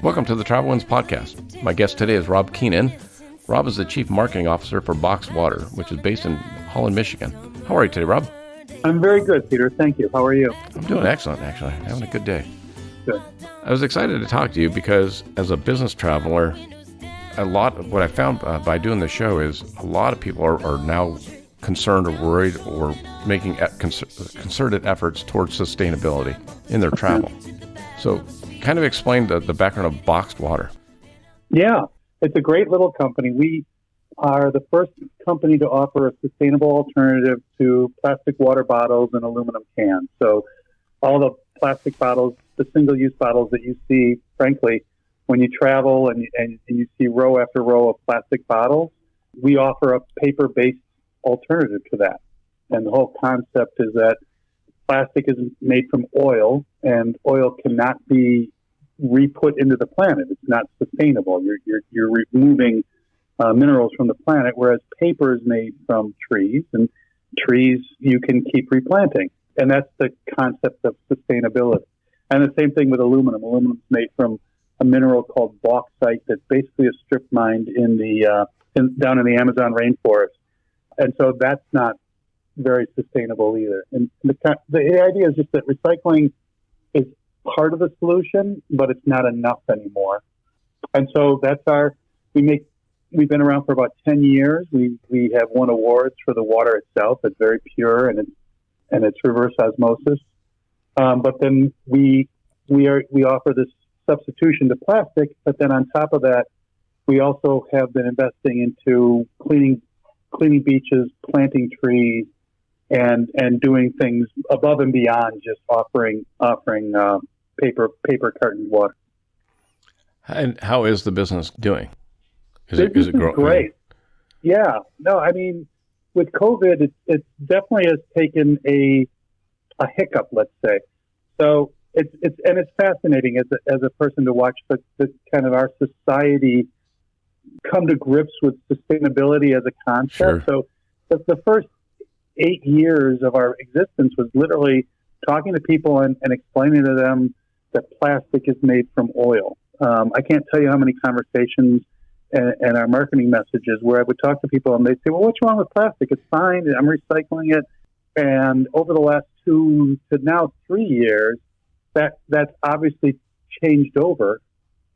Welcome to the Travel Winds Podcast. My guest today is Rob Koenen. Rob is the Chief Marketing Officer for Boxed Water, which is based in Holland, Michigan. How are you today, Rob? I'm very good, Peter. Thank you. How are you? I'm doing excellent, actually. Having a good day. Good. I was excited to talk to you because as a business traveler, a lot of what I found by doing the show is a lot of people are now concerned or worried or making concerted efforts towards sustainability in their travel. So kind of explain the background of Boxed Water. Yeah, it's a great little company. We are the first company to offer a sustainable alternative to plastic water bottles and aluminum cans. So all the plastic bottles, the single-use bottles that you see, frankly, when you travel and you see row after row of plastic bottles, we offer a paper-based alternative to that. And the whole concept is that plastic is made from oil, and oil cannot be re-put into the planet. It's not sustainable. You're removing minerals from the planet, whereas paper is made from trees, and trees you can keep replanting. And that's the concept of sustainability. And the same thing with aluminum. Aluminum is made from a mineral called bauxite that's basically a strip mined down in the Amazon rainforest. And so that's not very sustainable either. And the idea is just that recycling is part of the solution, but it's not enough anymore. And so that's we've been around for about 10 years. We have won awards for the water itself. It's very pure and it's reverse osmosis. But then we offer this substitution to plastic, but then on top of that, we also have been investing into cleaning beaches, planting trees, and doing things above and beyond just offering paper carton water. And how is the business doing? Is it growing? Great. Yeah. No, I mean, with COVID, it definitely has taken a hiccup, let's say. So it's fascinating as a person to watch the kind of our society come to grips with sustainability as a concept. Sure. So the first 8 years of our existence was literally talking to people and explaining to them that plastic is made from oil. I can't tell you how many conversations and our marketing messages where I would talk to people and they'd say, well, what's wrong with plastic? It's fine. I'm recycling it. And over the last 2 to now 3 years, that's obviously changed over.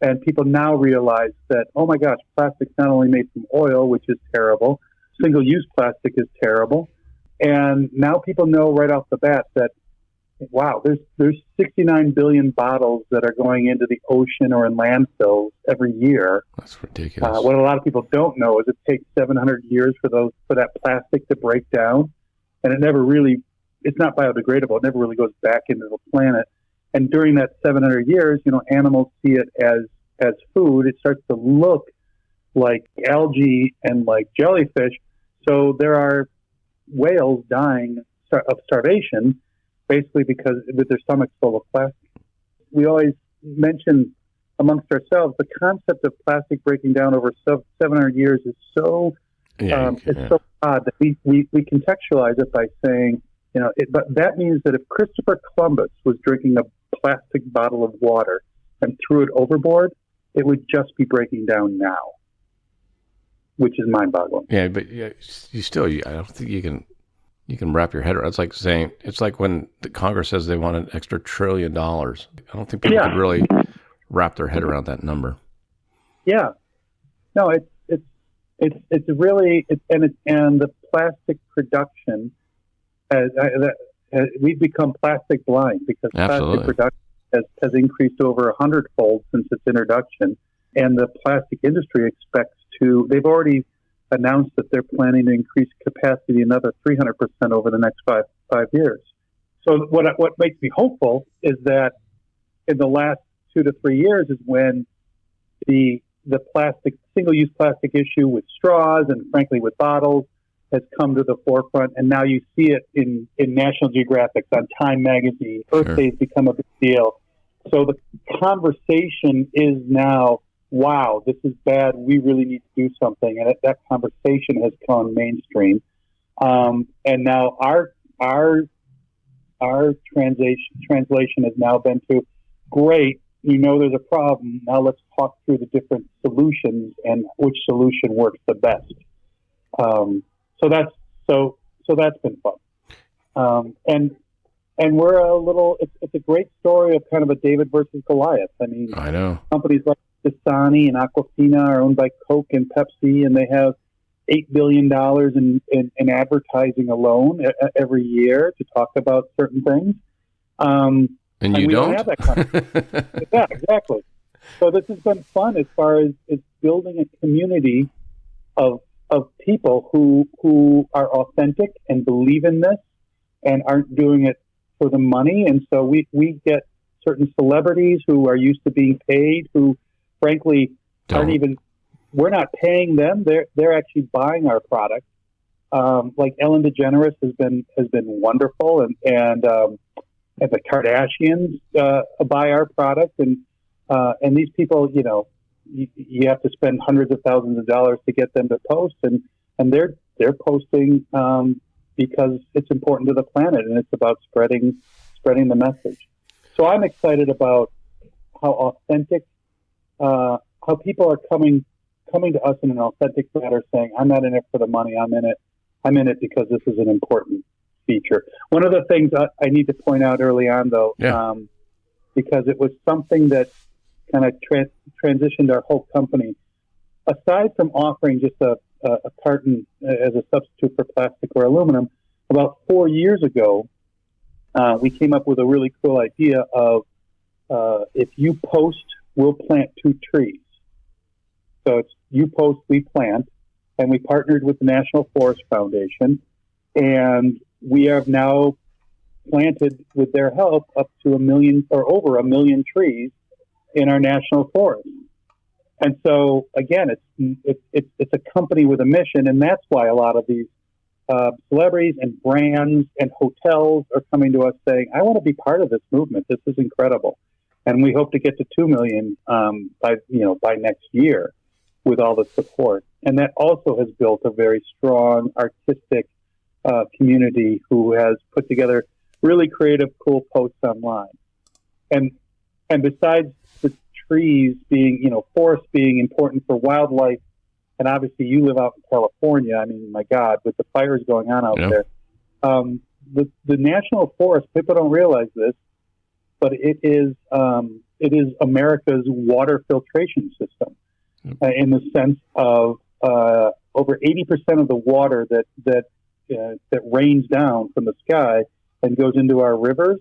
And people now realize that, oh my gosh, plastic's not only made from oil, which is terrible. Single-use plastic is terrible. And now people know right off the bat that, wow, there's 69 billion bottles that are going into the ocean or in landfills every year. That's ridiculous. What a lot of people don't know is it takes 700 years for that plastic to break down, and it's not biodegradable. It never really goes back into the planet. And during that 700 years, animals see it as food. It starts to look like algae and like jellyfish. So there are whales dying of starvation, basically because with their stomachs full of plastic. We always mention amongst ourselves the concept of plastic breaking down over 700 years is so so odd that we contextualize it by saying, but that means that if Christopher Columbus was drinking a plastic bottle of water and threw it overboard, it would just be breaking down now, which is mind-boggling. Yeah, but I don't think you can wrap your head around. It's like when the Congress says they want an extra $1 trillion. I don't think people could really wrap their head around that number. Yeah, no, it's really and the plastic production we've become plastic blind because Absolutely. Plastic production has increased over 100-fold since its introduction, and the plastic industry expects to. They've already announced that they're planning to increase capacity another 300% over the next five years. So what makes me hopeful is that in the last 2 to 3 years is when the single-use plastic issue with straws and frankly with bottles has come to the forefront, and now you see it in National Geographic, on Time magazine. Earth Day's become a big deal. So the conversation is now, wow, this is bad. We really need to do something, and that conversation has gone mainstream. And now our translation has now been to, great, you know there's a problem. Now let's talk through the different solutions and which solution works the best. So that's been fun. And we're a little. It's a great story of kind of a David versus Goliath. I mean, I know companies like Dasani and Aquafina are owned by Coke and Pepsi, and they have $8 billion in advertising alone every year to talk about certain things. and you we don't have that kind of, yeah, exactly. So this has been fun as far as it's building a community of people who are authentic and believe in this and aren't doing it for the money. And so we get certain celebrities who are used to being paid, who frankly aren't even, we're not paying them. They're actually buying our product. Like Ellen DeGeneres has been wonderful, and the Kardashians buy our product, and these people, you know, you have to spend hundreds of thousands of dollars to get them to post, and they're posting because it's important to the planet and it's about spreading the message. So I'm excited about how authentic, how people are coming to us in an authentic manner, saying, "I'm not in it for the money. I'm in it because this is an important feature." One of the things I need to point out early on, though, because it was something that kind of transitioned our whole company. Aside from offering just a carton as a substitute for plastic or aluminum, about 4 years ago, we came up with a really cool idea of if you post, we'll plant 2 trees. So it's you post, we plant, and we partnered with the National Forest Foundation, and we have now planted, with their help, up to 1 million or over 1 million trees in our national forest. And so, again, it's a company with a mission, and that's why a lot of these celebrities and brands and hotels are coming to us saying, "I want to be part of this movement. This is incredible," and we hope to get to 2 million by next year with all the support. And that also has built a very strong artistic community who has put together really creative, cool posts online. And besides the trees being, forests being important for wildlife, and obviously you live out in California, I mean, my God, with the fires going on out there, the national forest, people don't realize this, but it is America's water filtration system, in the sense of over 80% of the water that rains down from the sky and goes into our rivers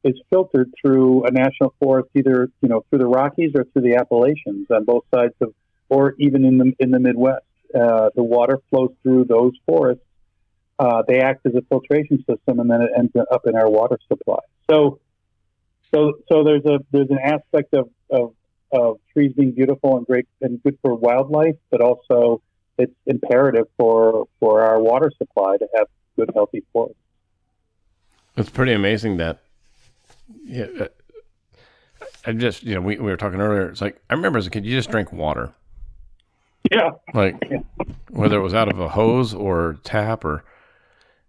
is filtered through a national forest, either through the Rockies or through the Appalachians on both sides of, or even in the Midwest. The water flows through those forests. They act as a filtration system, and then it ends up in our water supply. So there's an aspect of trees being beautiful and great and good for wildlife, but also it's imperative for our water supply to have good, healthy forests. It's pretty amazing that, I just, we were talking earlier. It's like, I remember as a kid, you just drank water. Yeah. Whether it was out of a hose or tap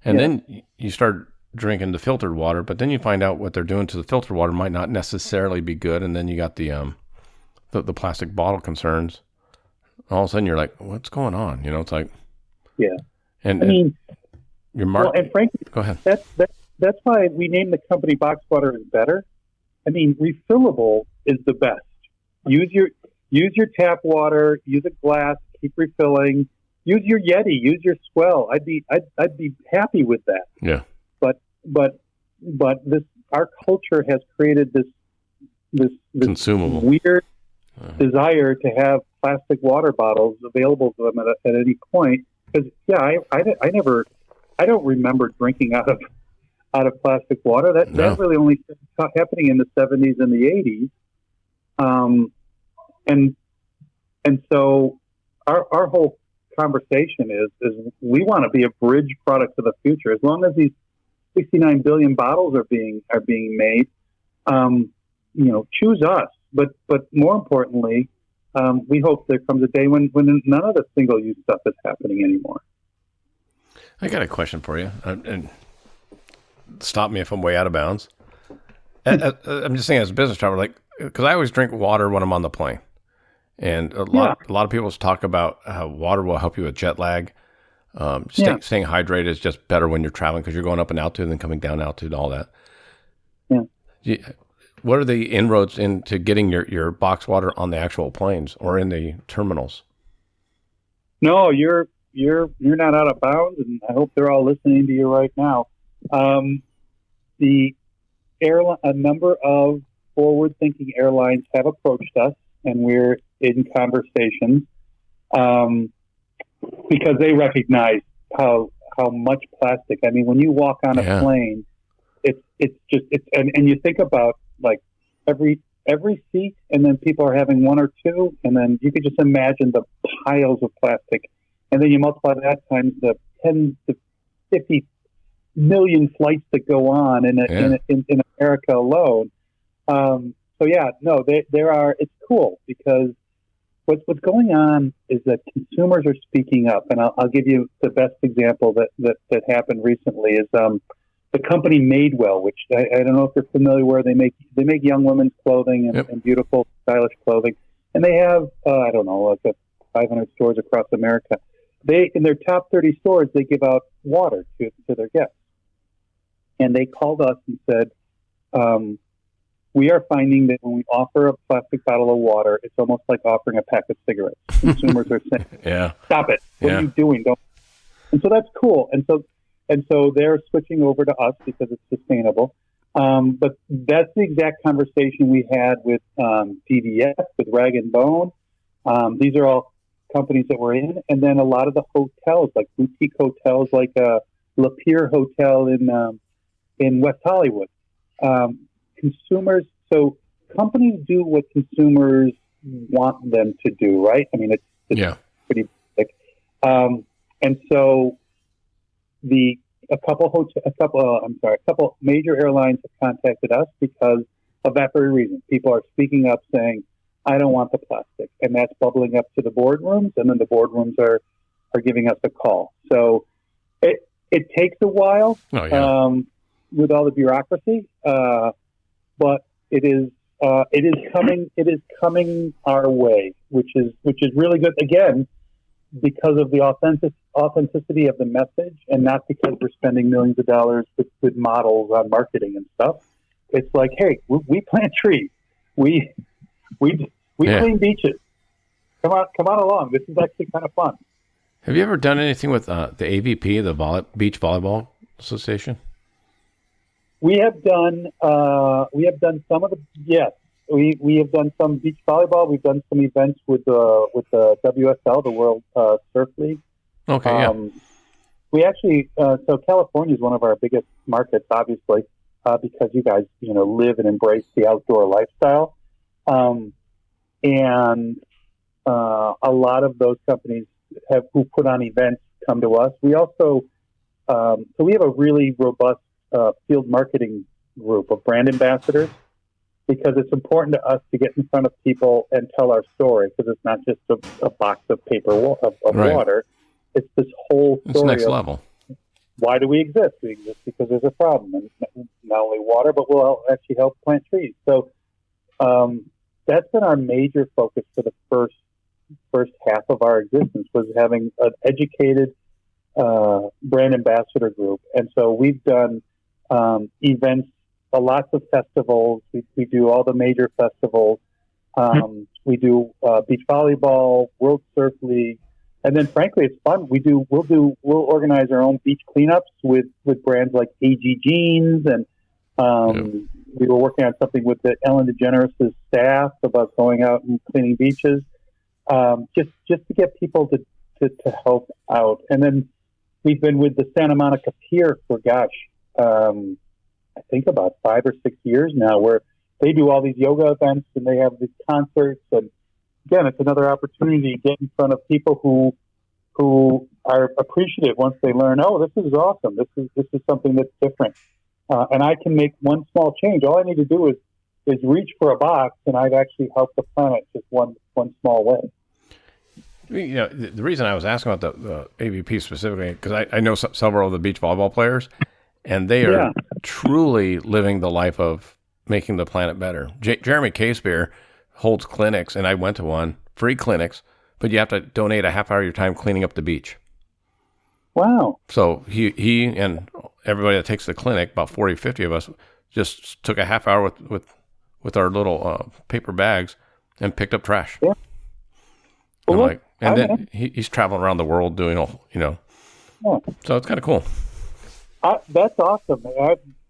then you start drinking the filtered water, but then you find out what they're doing to the filtered water might not necessarily be good. And then you got the plastic bottle concerns. All of a sudden you're like, what's going on? It's like, yeah. And I mean, your mark. Well, and frankly, go ahead. That's why we named the company Box Water is Better. I mean, refillable is the best. Use your tap water. Use a glass. Keep refilling. Use your Yeti. Use your Swell. I'd be happy with that. Yeah. But this, our culture has created this consumable weird desire to have plastic water bottles available to them at any point. Because I don't remember drinking out of plastic water. That really only started happening in the 70s and the 80s. And so our whole conversation is we want to be a bridge product to the future. As long as these 69 billion bottles are being made, choose us. But more importantly, we hope there comes a day when none of the single-use stuff is happening anymore. I got a question for you, and stop me if I'm way out of bounds. I'm just saying, as a business traveler, like, because I always drink water when I'm on the plane. And a lot of people talk about how water will help you with jet lag. Staying hydrated is just better when you're traveling because you're going up in altitude and then coming down altitude and all that. Yeah. What are the inroads into getting your box water on the actual planes or in the terminals? No, you're not out of bounds, and I hope they're all listening to you right now. A number of forward-thinking airlines have approached us, and we're in conversations because they recognize how much plastic. I mean, when you walk on a plane, it's and you think about like every seat, and then people are having one or two, and then you could just imagine the piles of plastic, and then you multiply that times the 10 to 50 million flights that go on in America alone. There are. It's cool because what's going on is that consumers are speaking up, and I'll give you the best example that happened recently is the company Madewell, which I don't know if you're familiar where they make young women's clothing and beautiful, stylish clothing, and they have like 500 stores across America. They in their top 30 stores they give out water to their guests, and they called us and said, we are finding that when we offer a plastic bottle of water, it's almost like offering a pack of cigarettes. Consumers are saying, "Stop it! What are you doing?" And so that's cool. And so they're switching over to us because it's sustainable. But that's the exact conversation we had with DDS, with Rag & Bone. These are all companies that we're in. And then a lot of the hotels, like boutique hotels, like La Pierre Hotel in West Hollywood. Consumers, so companies do what consumers want them to do, right? I mean, it's pretty basic. And so a couple major airlines have contacted us because of that very reason. People are speaking up saying, I don't want the plastic. And that's bubbling up to the boardrooms, and then the boardrooms are giving us a call. So it takes a while with all the bureaucracy, but it is coming our way, which is really good. Again, because of the authenticity of the message, and not because we're spending millions of dollars with models on marketing and stuff. It's like, hey, we plant trees, we clean beaches. Come on along. This is actually kind of fun. Have you ever done anything with the AVP, the Beach Volleyball Association? We have done some of the we have done some beach volleyball. We've done some events with the WSL, the World Surf League. Okay. We actually so California is one of our biggest markets, obviously, because you guys live and embrace the outdoor lifestyle, and a lot of those companies who put on events come to us. We also so we have a really robust field marketing group of brand ambassadors, because it's important to us to get in front of people and tell our story, because it's not just a box of paper of water. It's this whole story. It's next level. Why do we exist? We exist because there's a problem, and not only water, but we'll actually help plant trees. So that's been our major focus for the first half of our existence, was having an educated brand ambassador group. And so we've done events, lots of festivals. We do all the major festivals. We do beach volleyball, World Surf League, and then frankly, it's fun. We'll organize our own beach cleanups with brands like AG Jeans, and we were working on something with the Ellen DeGeneres' staff about going out and cleaning beaches, just to get people to help out. And then we've been with the Santa Monica Pier for I think about 5 or 6 years now, where they do all these yoga events and they have these concerts. And again, it's another opportunity to get in front of people who are appreciative once they learn, oh, this is awesome. This is something that's different. And I can make one small change. All I need to do is reach for a box, and I've actually helped the planet just one small way. The reason I was asking about the AVP specifically, because I know several of the beach volleyball players, and they are truly living the life of making the planet better. Jeremy Casebeer holds clinics, and I went to one, free clinics, but you have to donate a half hour of your time cleaning up the beach. Wow. So he and everybody that takes the clinic, about 40, 50 of us, just took a half hour with our little paper bags and picked up trash. Yeah. Well, then he's traveling around the world doing all, Yeah. So it's kind of cool. That's awesome.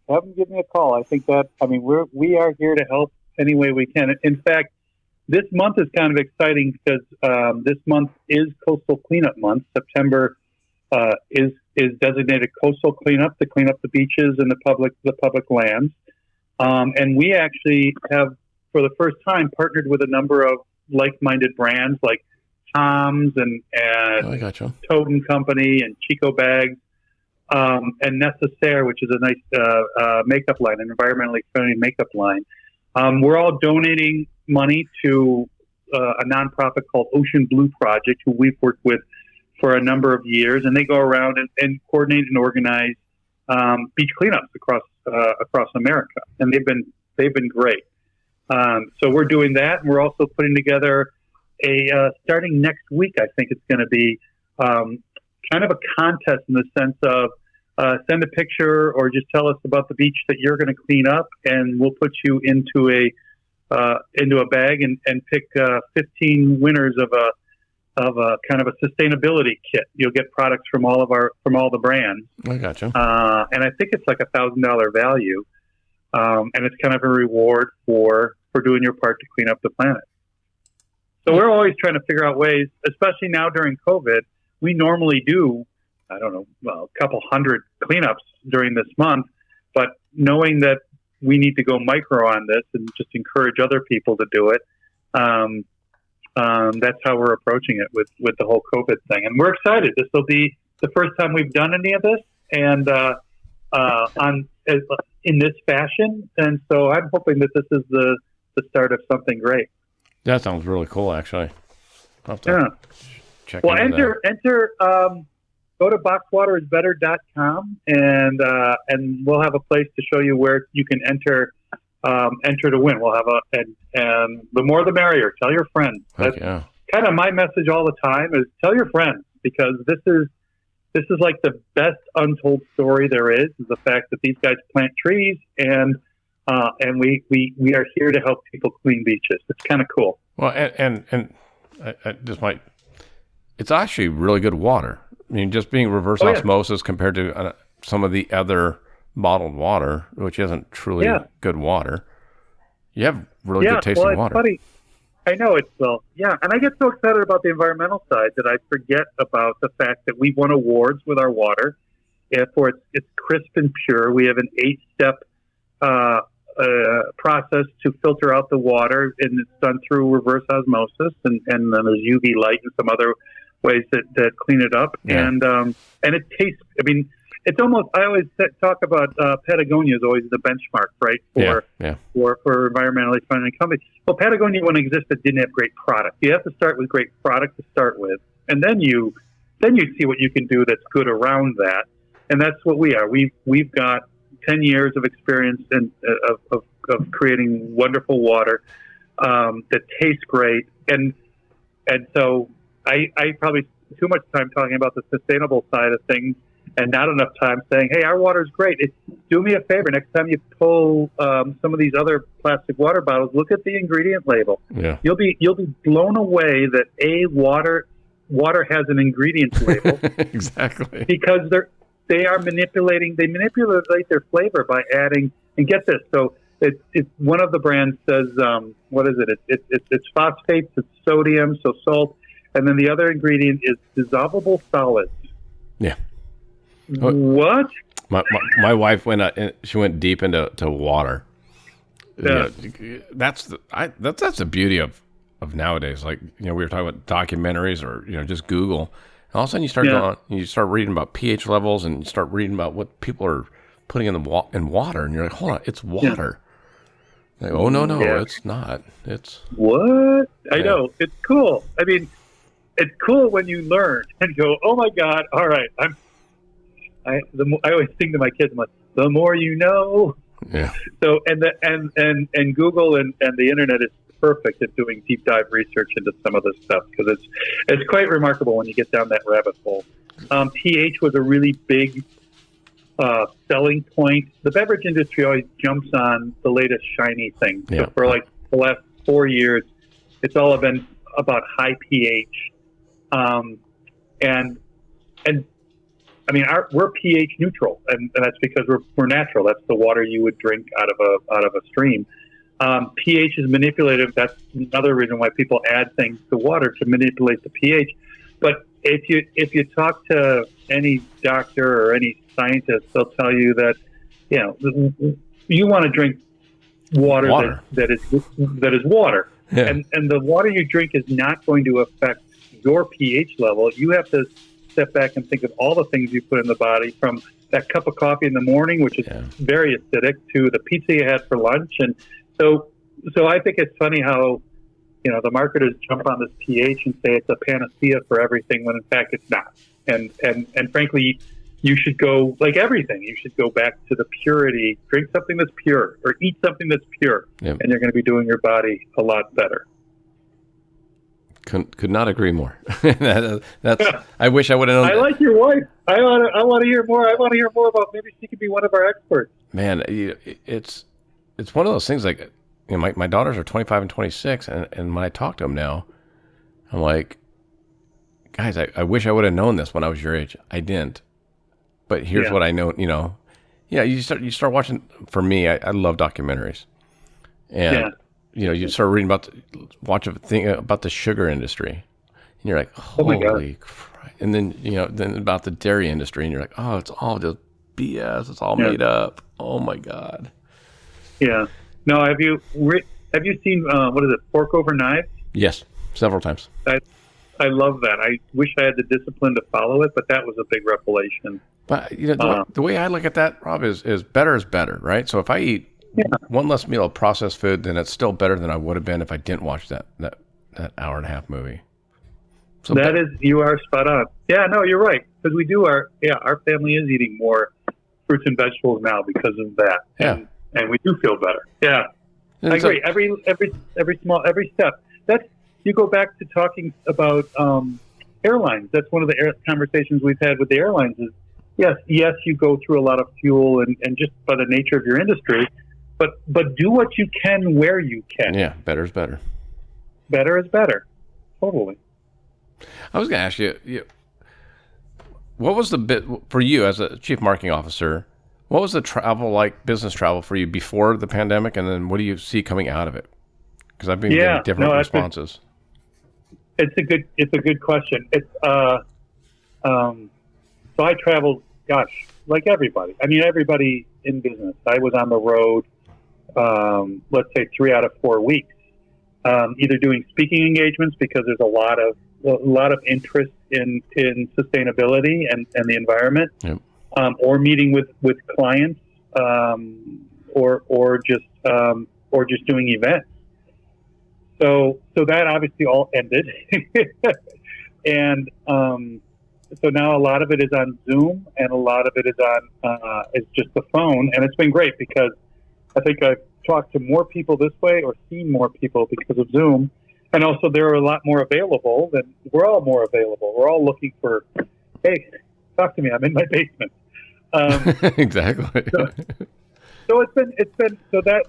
Have them give me a call. I think we are here to help any way we can. In fact, this month is kind of exciting because this month is Coastal Cleanup Month. September is designated coastal cleanup to clean up the beaches and the public lands. And we actually have, for the first time, partnered with a number of like-minded brands like Tom's and I gotcha. Toad and Company and Chico Bags, and Necessaire, which is a nice makeup line, an environmentally friendly makeup line. We're all donating money to a nonprofit called Ocean Blue Project, who we've worked with for a number of years, and they go around and coordinate and organize beach cleanups across America, and they've been great. So we're doing that, and we're also putting together starting next week. I think it's going to be kind of a contest in the sense of send a picture or just tell us about the beach that you're going to clean up, and we'll put you into a bag and pick 15 winners of a kind of a sustainability kit. You'll get products from all the brands. I gotcha. And I think it's like $1,000 value, and it's kind of a reward for doing your part to clean up the planet. So we're always trying to figure out ways, especially now during COVID. We normally do, a couple hundred cleanups during this month, but knowing that we need to go micro on this and just encourage other people to do it, that's how we're approaching it with the whole COVID thing. And we're excited. This will be the first time we've done any of this, and in this fashion. And so I'm hoping that this is the start of something great. That sounds really cool, actually. I'll have to check into that. Go to boxwaterisbetter.com and we'll have a place to show you where you can enter to win. We'll have and the more the merrier. Tell your friends. That's kind of my message all the time is tell your friends, because this is like the best untold story there is the fact that these guys plant trees and we are here to help people clean beaches. It's kind of cool. Well, and I just might. It's actually really good water. I mean, just being reverse osmosis compared to some of the other bottled water, which isn't truly good water. You have really good tasting water. Funny. I know it's and I get so excited about the environmental side that I forget about the fact that we won awards with our water for it's crisp and pure. We have an 8-step process to filter out the water, and it's done through reverse osmosis, and then there's UV light and some other ways that clean it up. And it tastes, I mean, it's almost, I always talk about Patagonia is always the benchmark, right? For environmentally friendly companies. Well, Patagonia wouldn't exist if it didn't have great product. You have to start with great product to start with, and then you see what you can do that's good around that. And that's what we are. We've got 10 years of experience of creating wonderful water that tastes great. And so I probably too much time talking about the sustainable side of things and not enough time saying, hey, our water is great. Do me a favor. Next time you pull some of these other plastic water bottles, look at the ingredient label. Yeah. You'll be blown away that water has an ingredient label. Exactly. Because they manipulate their flavor by adding, and get this, so it's one of the brands says, what is it? It's phosphates, it's sodium, so salt, and then the other ingredient is dissolvable solids. Yeah. What? My wife she went deep into water. Yeah. That's the beauty of nowadays. Like, we were talking about documentaries or, just Google. And all of a sudden you start going, you start reading about pH levels and you start reading about what people are putting in water. And you're like, hold on, it's water. Like, oh, no, it's not. It's what? I know. It's cool. I mean, it's cool when you learn and go, oh my God, all right. I always think to my kids, I'm like, the more you know. Yeah. So and Google and the internet is perfect at doing deep dive research into some of this stuff, because it's quite remarkable when you get down that rabbit hole. pH was a really big selling point. The beverage industry always jumps on the latest shiny thing. Yeah. So for like the last 4 years, it's all been about high pH, and I mean, we're pH neutral, and that's because we're natural. That's the water you would drink out of a stream. pH is manipulative. That's another reason why people add things to water to manipulate the pH. But if you talk to any doctor or any scientist, they'll tell you that you want to drink water. that is water, yeah. and the water you drink is not going to affect your pH level. You have to step back and think of all the things you put in the body, from that cup of coffee in the morning, which is very acidic, to the pizza you had for lunch. And so I think it's funny how, the marketers jump on this pH and say it's a panacea for everything, when in fact it's not. And frankly, you should go, like everything, you should go back to the purity. Drink something that's pure, or eat something that's pure, and you're going to be doing your body a lot better. Could not agree more. That's. I wish I would have known. I like your wife. I want to hear more. I want to hear more about. Maybe she could be one of our experts. Man, it's one of those things. Like, my daughters are 25 and 26, and when I talk to them now, I'm like, guys, I wish I would have known this when I was your age. I didn't. But here's what I know. You start watching. For me, I love documentaries, and. You start reading watch a thing about the sugar industry, and you're like, holy Christ. And then, then about the dairy industry, and you're like, oh, it's all just BS. It's all made up. Oh my God. Yeah. No, have you seen, what is it, Fork Over Knives? Yes. Several times. I love that. I wish I had the discipline to follow it, but that was a big revelation. But, the way I look at that, Rob, is better is better, right? So if I eat one less meal of processed food, then it's still better than I would have been if I didn't watch that hour and a half movie. So you are spot on. Yeah, no, you're right. Because our family is eating more fruits and vegetables now because of that. Yeah. And we do feel better. Yeah. I agree. Every step. You go back to talking about airlines. That's one of the conversations we've had with the airlines is, yes, you go through a lot of fuel and just by the nature of your industry, but do what you can where you can. Yeah, better is better. Better is better. Totally. I was going to ask you, what was the bit for you as a chief marketing officer? What was the travel like, business travel for you before the pandemic, and then what do you see coming out of it? Because I've been getting different responses. It's a good question. So I traveled, gosh, like everybody. I mean, everybody in business. I was on the road, let's say 3 out of 4 weeks, either doing speaking engagements because there's a lot of interest in sustainability and the environment, or meeting with clients, or just doing events. So that obviously all ended, and so now a lot of it is on Zoom, and a lot of it is on is just the phone, and it's been great because I think I've talked to more people this way, or seen more people because of Zoom, and also there are a lot more available. Than we're all more available. We're all looking for, hey, talk to me. I'm in my basement. Exactly. So it's been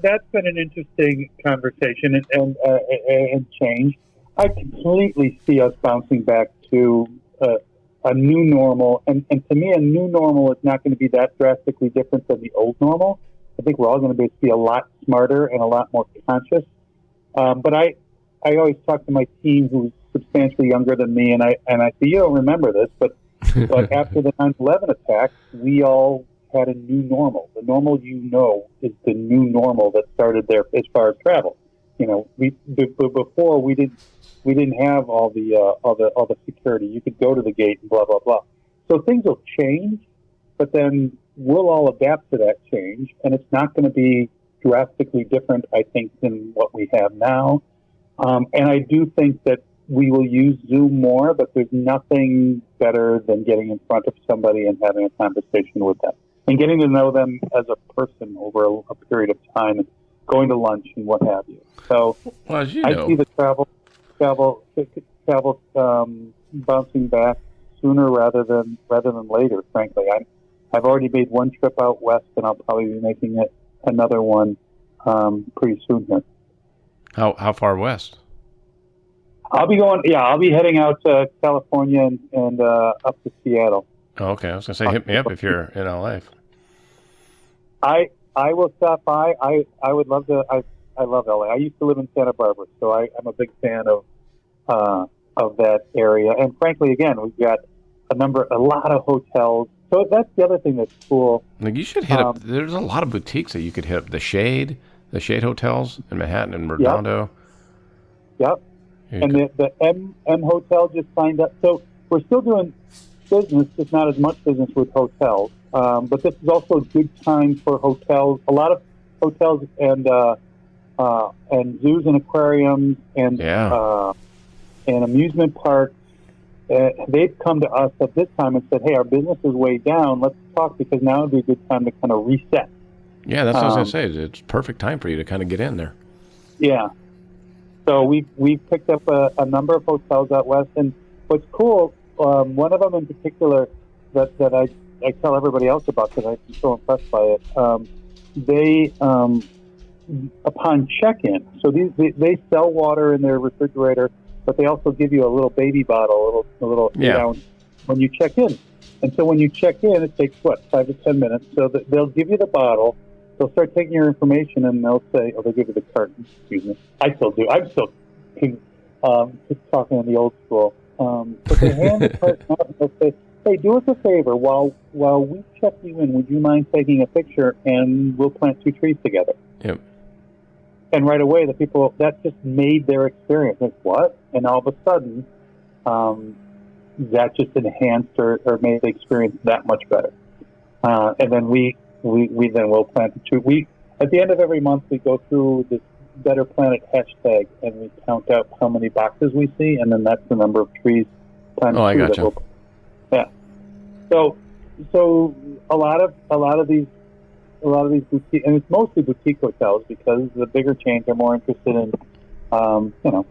that's been an interesting conversation and change. I completely see us bouncing back to a new normal, and to me, a new normal is not going to be that drastically different than the old normal. I think we're all going to be a lot smarter and a lot more conscious. But I always talk to my team, who's substantially younger than me, and I say, you don't remember this, but after the 9/11 attack, we all had a new normal. The normal is the new normal that started there as far as travel. Before we didn't have all the security. You could go to the gate and blah blah blah. So things will change, but then we'll all adapt to that change, and it's not going to be drastically different, I think, than what we have now. And I do think that we will use Zoom more, but there's nothing better than getting in front of somebody and having a conversation with them. and getting to know them as a person over a period of time, and going to lunch and what have you. So well, as you I know, see the travel bouncing back sooner rather than later. Frankly, I've already made one trip out west, and I'll probably be making another one pretty soon here. how far west? I'll be heading out to California and up to Seattle. Oh, okay, I was gonna say hit me up if you're in LA. I will stop by. I would love to. I love LA. I used to live in Santa Barbara, so I'm a big fan of that area. And frankly, again, we've got a lot of hotels. So that's the other thing that's cool. Like you should hit up. There's a lot of boutiques that you could hit up. The Shade hotels in Manhattan and Redondo. Yep. And the M Hotel just signed up. So we're still doing business, just not as much business with hotels. But this is also a good time for hotels. A lot of hotels and zoos and aquariums and amusement parks. They've come to us at this time and said, "Hey, our business is way down. Let's talk because now would be a good time to kind of reset." Yeah, that's what I was gonna say. It's perfect time for you to kind of get in there. Yeah. So we've picked up a number of hotels out west, and what's cool, one of them in particular that I tell everybody else about because I'm so impressed by it. They upon check-in, so they sell water in their refrigerator, but they also give you a little baby bottle, a little ounce when you check in. And so when you check in, it takes 5 to 10 minutes. So they'll give you the bottle. They'll start taking your information, and they'll say, they'll give you the carton. Excuse me. I still do. I'm still just talking in the old school. But they hand the carton out, and they'll say, "Hey, do us a favor. While we check you in, would you mind taking a picture, and we'll plant 2 trees together?" Yep. And right away, the people, that just made their experience. Like, what? And all of a sudden, that just enhanced or made the experience that much better. And then we then will plant the tree. At the end of every month, we go through this Better Planet hashtag, and we count out how many boxes we see, and then that's the number of trees times 2 I gotcha. that we'll. Yeah. So a lot of these boutique, and it's mostly boutique hotels because the bigger chains are more interested in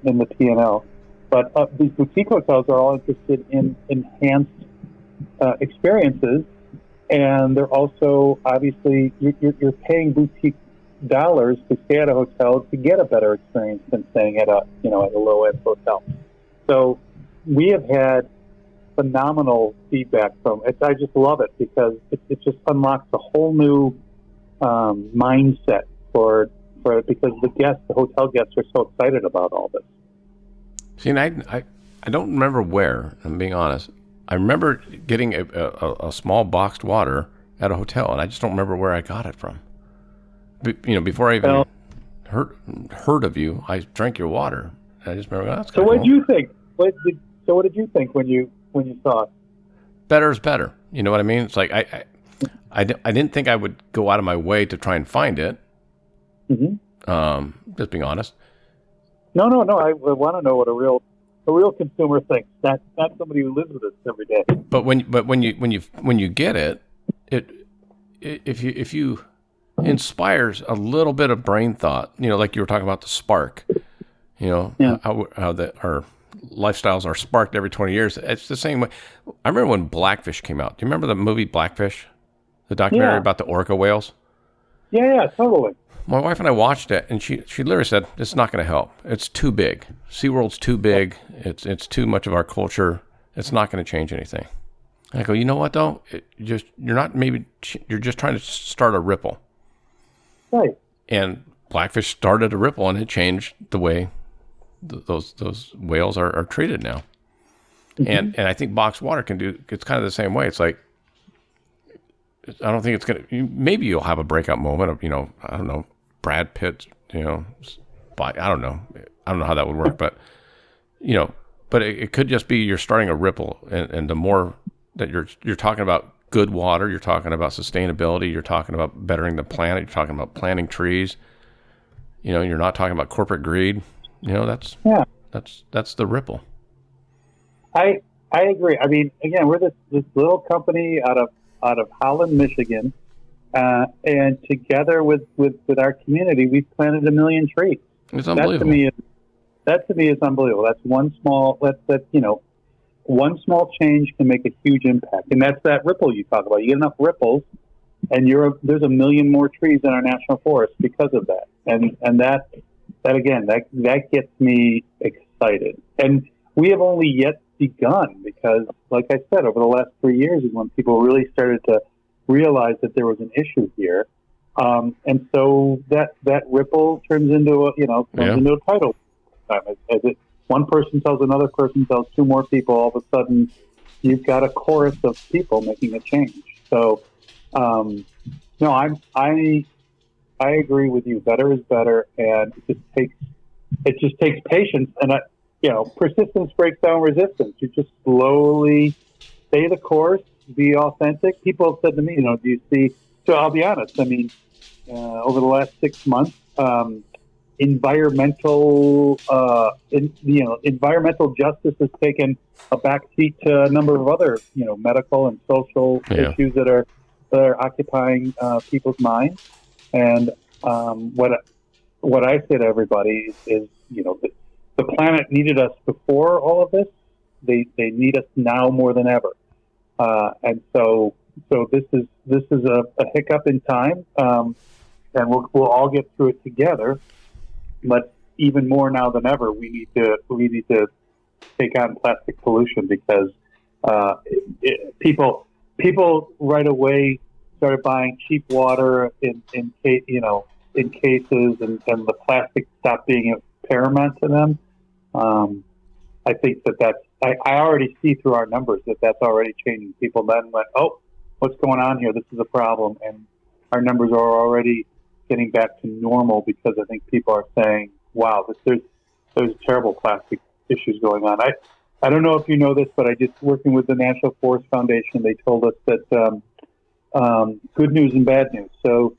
in the P&L. But these boutique hotels are all interested in enhanced experiences, and they're also obviously you're paying boutique dollars to stay at a hotel to get a better experience than staying at a low end hotel. So we have had phenomenal feedback from it. I just love it because it just unlocks a whole new mindset for because the hotel guests are so excited about all this. See, and I don't remember where. I'm being honest. I remember getting a small boxed water at a hotel, and I just don't remember where I got it from. Before I even heard of you, I drank your water. And I just remember. That's so. What did you think? What did you think when you saw it? Better is better. You know what I mean? It's like I didn't think I would go out of my way to try and find it. Mm-hmm. Just being honest. No. I want to know what a real consumer thinks. Not somebody who lives with us every day. But when you get it, if you inspires a little bit of brain thought, like you were talking about the spark, how our lifestyles are sparked every 20 years. It's the same way. I remember when Blackfish came out. Do you remember the movie Blackfish? The documentary about the orca whales? Yeah, totally. My wife and I watched it, and she literally said, "It's not going to help. It's too big. SeaWorld's too big. It's too much of our culture. It's not going to change anything." And I go, you know what though? You're just trying to start a ripple. Right. And Blackfish started a ripple, and it changed the way those whales are treated now. Mm-hmm. And I think boxed water it's kind of the same way. It's like, I don't think it's going to, maybe you'll have a breakout moment of, I don't know, Brad Pitt, I don't know how that would work, but it could just be you're starting a ripple, and the more that you're talking about good water, you're talking about sustainability, you're talking about bettering the planet, you're talking about planting trees, you're not talking about corporate greed, that's the ripple. I agree. I mean, again, we're this little company out of Holland, Michigan, And together with our community, we've planted 1 million trees. It's unbelievable. That to me is unbelievable. That's one small. One small change can make a huge impact, and that's that ripple you talk about. You get enough ripples, and there's 1 million more trees in our national forest because of that. And that again, that gets me excited. And we have only yet begun, because, like I said, over the last 3 years is when people really started to realize that there was an issue here. And so that ripple turns into into a tidal. As one person tells another person, tells two more people, all of a sudden you've got a chorus of people making a change. So, no, I agree with you. Better is better, and it just takes patience, and persistence breaks down resistance. You just slowly stay the course, be authentic. People have said to me, do you see? So I'll be honest. I mean, over the last 6 months, environmental justice has taken a backseat to a number of other, medical and social issues that are occupying people's minds. And what I say to everybody is, the planet needed us before all of this. They need us now more than ever. And so this is a hiccup in time, and we'll all get through it together. But even more now than ever, we need to take on plastic pollution, because people right away started buying cheap water in cases, and the plastic stopped being paramount to them. I think I already see through our numbers that's already changing. People then went, oh, what's going on here? This is a problem, and our numbers are already getting back to normal, because I think people are saying, wow, there's terrible plastic issues going on. I don't know if you know this, but I just working with the National Forest Foundation, they told us that good news and bad news. So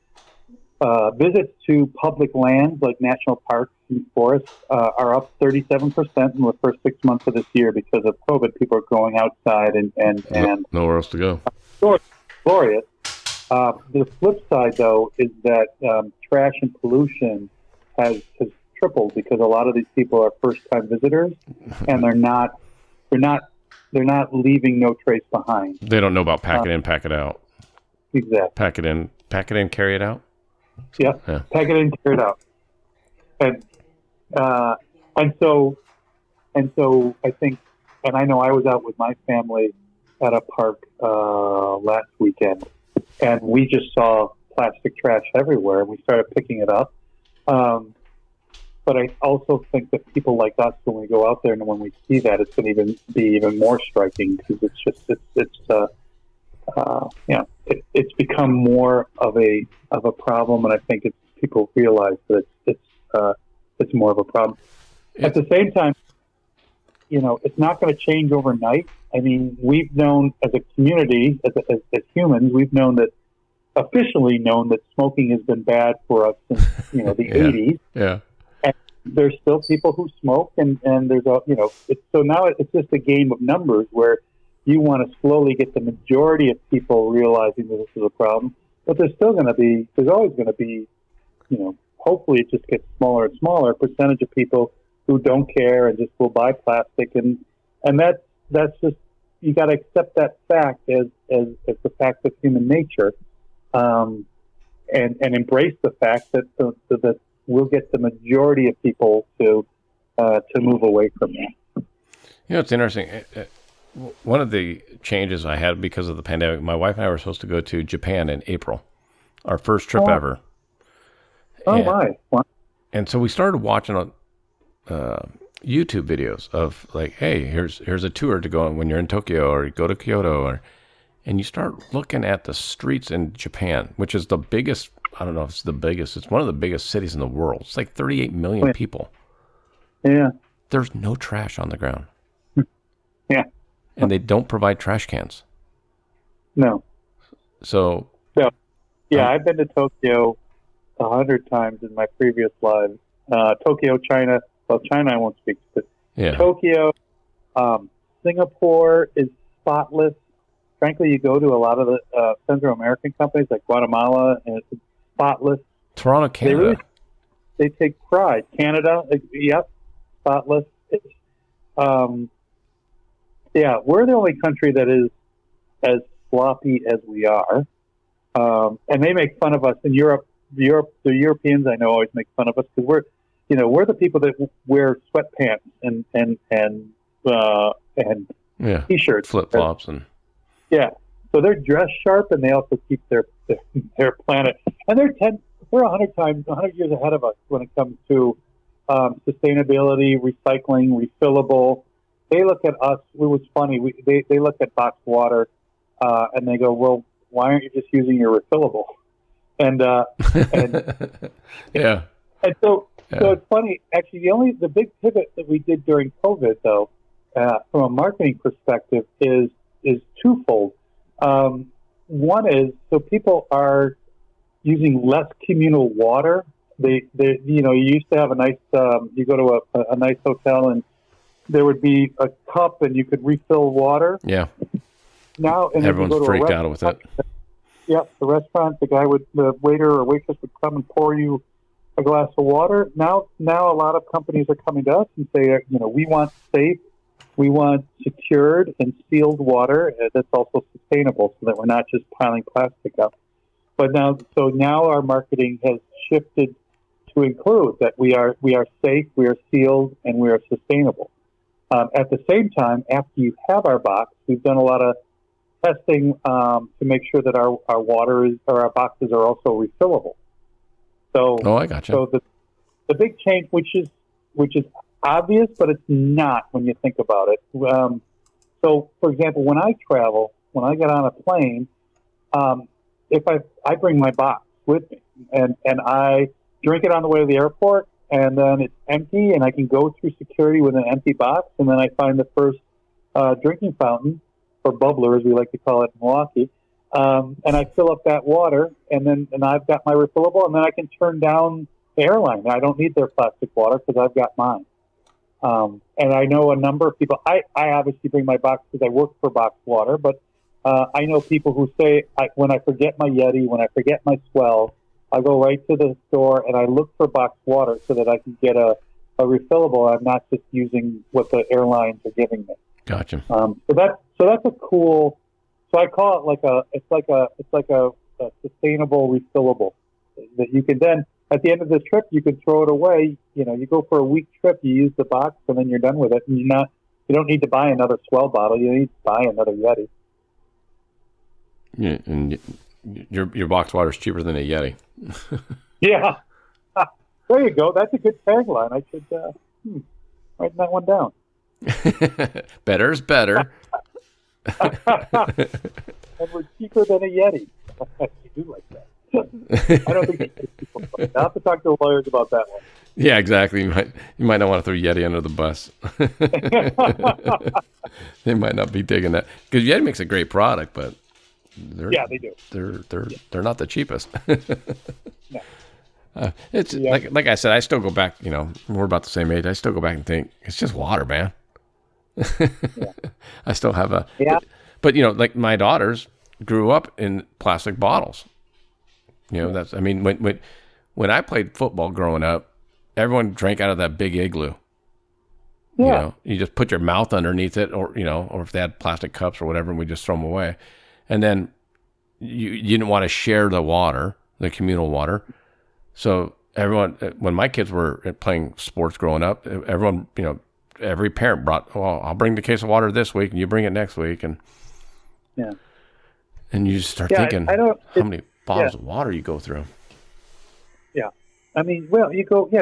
visits to public lands like national parks and forests are up 37% in the first 6 months of this year because of COVID. People are going outside and nowhere else to go. Glorious. The flip side, though, is that trash and pollution has tripled, because a lot of these people are first-time visitors, and they're not leaving no trace behind. They don't know about pack it in, pack it out. Exactly. Pack it in, carry it out. Yeah. Pack it in, carry it out. And so I think, and I know I was out with my family at a park last weekend, and we just saw plastic trash everywhere, and we started picking it up. But I also think that people like us, when we go out there and when we see that, it's going to be even more striking, because it's become more of a problem, and I think people realize that it's more of a problem. At the same time, it's not going to change overnight. I mean, we've known as a community, as humans, we've officially known that smoking has been bad for us since the 80s. Yeah. And there's still people who smoke, and there's so now it's just a game of numbers, where you want to slowly get the majority of people realizing that this is a problem. But there's always going to be, hopefully it just gets smaller and smaller percentage of people who don't care and just will buy plastic, and that's just, you got to accept that fact as the fact of human nature, and embrace the fact that we'll get the majority of people to move away from that. It's interesting. One of the changes I had because of the pandemic, my wife and I were supposed to go to Japan in April, our first trip ever. My! Wow. And so we started watching YouTube videos of like, hey, here's a tour to go on when you're in Tokyo, or you go to Kyoto, and you start looking at the streets in Japan, which is the biggest. I don't know if it's the biggest. It's one of the biggest cities in the world. It's like 38 million people. Yeah. There's no trash on the ground. Yeah. And they don't provide trash cans. No. So. No. Yeah, I've been to Tokyo 100 times in my previous lives. Tokyo, China. Well, China I won't speak to. Yeah. Tokyo, Singapore is spotless. frankly, you go to a lot of the Central American companies like Guatemala, and it's spotless. Toronto, Canada. They take pride. Canada, yep, spotless. Yeah, we're the only country that is as sloppy as we are, and they make fun of us in Europe. The Europeans I know always make fun of us because we're the people that wear sweatpants and t-shirts, flip flops, and so they're dressed sharp and they also keep their planet, and they're 100 years ahead of us when it comes to sustainability, recycling, refillable. They look at us. It was funny. They look at boxed water and they go, "Well, why aren't you just using your refillable?" And yeah. And so it's funny. Actually, the big pivot that we did during COVID, though, from a marketing perspective, is twofold. One is so people are using less communal water. You used to have a nice. You go to a nice hotel and there would be a cup and you could refill water. Yeah. Now everyone's freaked out with it. Yeah, the restaurant, the waiter or waitress would come and pour you a glass of water. Now a lot of companies are coming to us and say, we want safe, we want secured and sealed water that's also sustainable, so that we're not just piling plastic up. But now our marketing has shifted to include that we are safe, we are sealed, and we are sustainable. At the same time, after you have our box, we've done a lot of testing to make sure that our water or our boxes are also refillable. So, I gotcha. So the big change, which is obvious, but it's not when you think about it. So, for example, when I travel, when I get on a plane, if I bring my box with me and I drink it on the way to the airport, and then it's empty, and I can go through security with an empty box, and then I find the first drinking fountain, or bubbler, as we like to call it in Milwaukee, and I fill up that water, and I've got my refillable, and then I can turn down the airline. I don't need their plastic water because I've got mine. And I know a number of people. I obviously bring my box because I work for Box Water, but I know people who say when I forget my Yeti, when I forget my Swell, I go right to the store and I look for Box Water so that I can get a refillable. I'm not just using what the airlines are giving me. Gotcha. So that's a cool. So I call it it's like a sustainable refillable that you can then at the end of the trip you can throw it away. You go for a week trip, you use the box, and then you're done with it. And you don't need to buy another Swell bottle. You need to buy another Yeti. Yeah, and your box water is cheaper than a Yeti. Yeah. There you go. That's a good tagline. I should write that one down. Better is better. And we're cheaper than a Yeti. I do like that. I don't think people. I'll have to talk to the lawyers about that one. Yeah, exactly. You might not want to throw Yeti under the bus. They might not be digging that because Yeti makes a great product, but they do. They're not the cheapest. No. It's like I said, I still go back. We're about the same age. I still go back and think it's just water, man. I still have but like my daughters grew up in plastic bottles. That's. I mean, when I played football growing up, everyone drank out of that big igloo. Yeah. You just put your mouth underneath it, or if they had plastic cups or whatever, and we just throw them away. And then you didn't want to share the water, the communal water. So everyone, when my kids were playing sports growing up, everyone, every parent brought, well, I'll bring the case of water this week and you bring it next week. And and you just start thinking how many bottles of water you go through. Yeah. I mean, well, you go to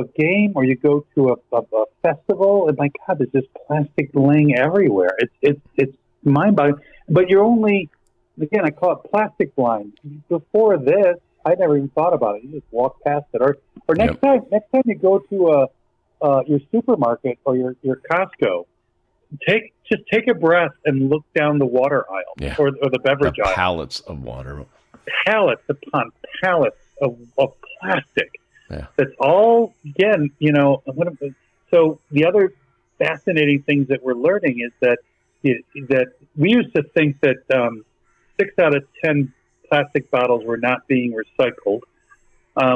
a game or you go to a festival, and my God, there's just plastic laying everywhere. It's mind-boggling. But you're only, again, I call it plastic blind. Before this, I never even thought about it. You just walk past it, or next time you go to your supermarket or your Costco, just take a breath and look down the water aisle or the beverage aisle. Pallets of water. Pallets upon pallets of plastic. Yeah. That's all, again, so the other fascinating things that we're learning is that that we used to think that 6 out of 10 plastic bottles were not being recycled.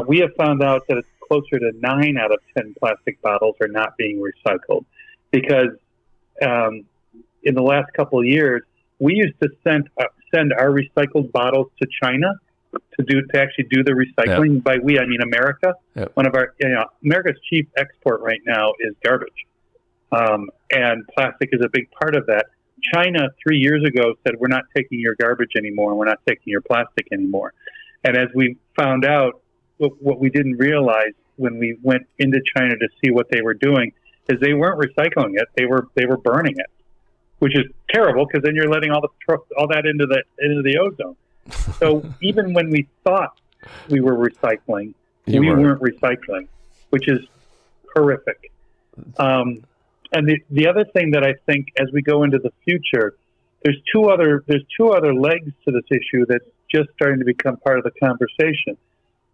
We have found out that it's closer to 9 out of 10 plastic bottles are not being recycled because in the last couple of years, we used to send our recycled bottles to China to actually do the recycling. Yep. By we, I mean America. Yep. One of our America's chief export right now is garbage, and plastic is a big part of that. China 3 years ago said, we're not taking your garbage anymore. We're not taking your plastic anymore. And as we found out, what we didn't realize when we went into China to see what they were doing is they weren't recycling it. They were burning it, which is terrible because then you're letting all that into the ozone. So even when we thought we were recycling, we weren't recycling, which is horrific. And the other thing that I think as we go into the future, there's two other legs to this issue that's just starting to become part of the conversation.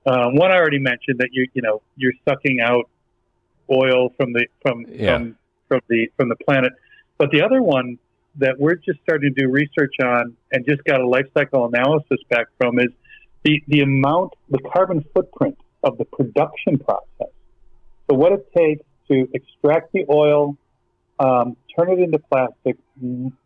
One I already mentioned that you're sucking out oil from the planet, but the other one that we're just starting to do research on and just got a life cycle analysis back from is the carbon footprint of the production process. So what it takes to extract the oil, turn it into plastic,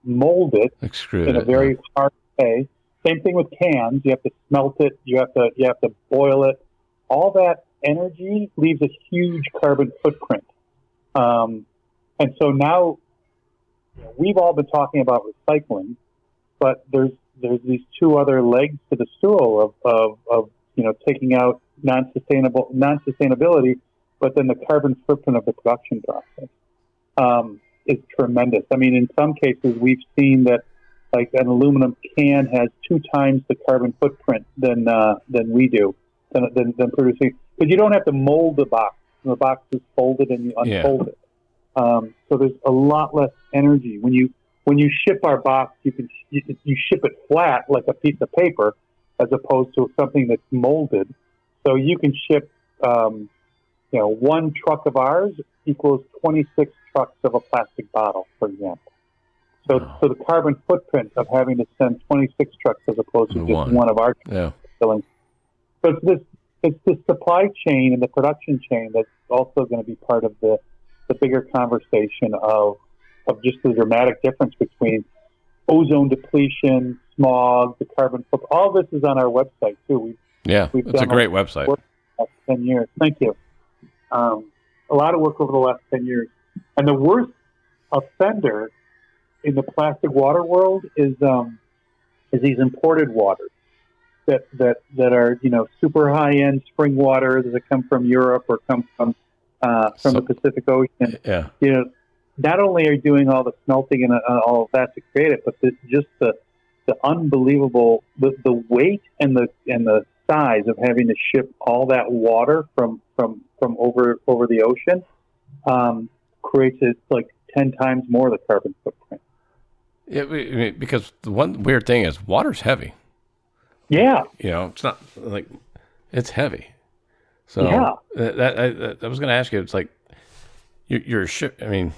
mold it in a very hard way. Same thing with cans. You have to smelt it. You have to boil it. All that energy leaves a huge carbon footprint. And so now we've all been talking about recycling, but there's these two other legs to the stool of taking out non-sustainability, but then the carbon footprint of the production process is tremendous. I mean, in some cases, we've seen that like an aluminum can has 2 times the carbon footprint than we do than producing, because you don't have to mold the box. The box is folded and you unfold it. So there's a lot less energy when you ship our box. You ship it flat like a piece of paper, as opposed to something that's molded. So you can ship, 1 truck of ours equals 26 trucks of a plastic bottle, for example. So the carbon footprint of having to send 26 trucks as opposed to just one of our filling. So it's the supply chain and the production chain that's also going to be part of the bigger conversation of just the dramatic difference between ozone depletion, smog, the carbon footprint. All this is on our website too. It's a great website. Work for the last 10 years. Thank you. A lot of work over the last 10 years. And the worst offender in the plastic water world is these imported waters that are super high end spring waters that come from Europe or come from the Pacific Ocean. Not only are you doing all the smelting and all of that to create it, but just the unbelievable the weight and the size of having to ship all that water from over the ocean creates it like 10 times more the carbon footprint. Yeah, because the one weird thing is water's heavy. Yeah. It's not like it's heavy. So that I was going to ask you, it's like your ship. I mean,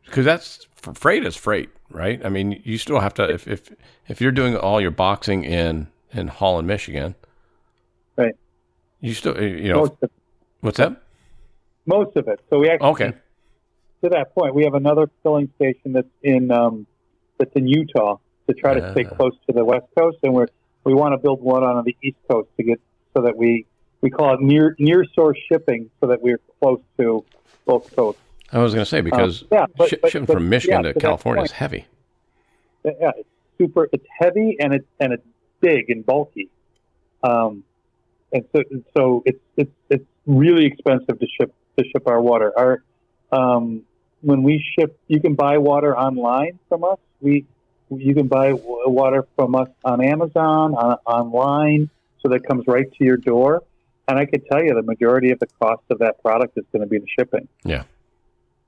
because that's freight is freight, right? I mean, you still have to if you're doing all your boxing in Holland, Michigan, right? You still what's that? Most of it. So we actually to that point, we have another filling station that's in Utah to try to stay close to the West Coast, and we want to build one on the East Coast to get so that we call it near source shipping, so that we're close to both coasts. I was going to say because shipping from Michigan to California is heavy. Yeah, it's super. It's heavy and it's big and bulky, and so it's really expensive to ship our water. When we ship, you can buy water online from us. You can buy water from us on Amazon, online, so that comes right to your door. And I can tell you the majority of the cost of that product is going to be the shipping. Yeah.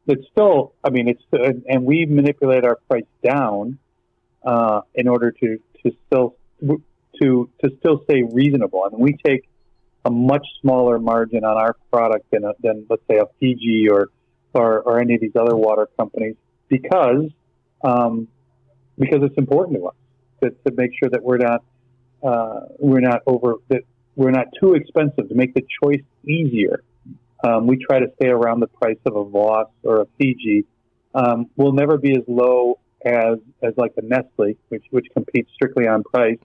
It's still, and we manipulate our price down in order to still stay reasonable. I mean, we take a much smaller margin on our product than let's say a Fiji or or any of these other water companies because it's important to us to make sure that we're not too expensive, to make the choice easier. We try to stay around the price of a Voss or a Fiji. We'll never be as low as like a Nestle, which competes strictly on price.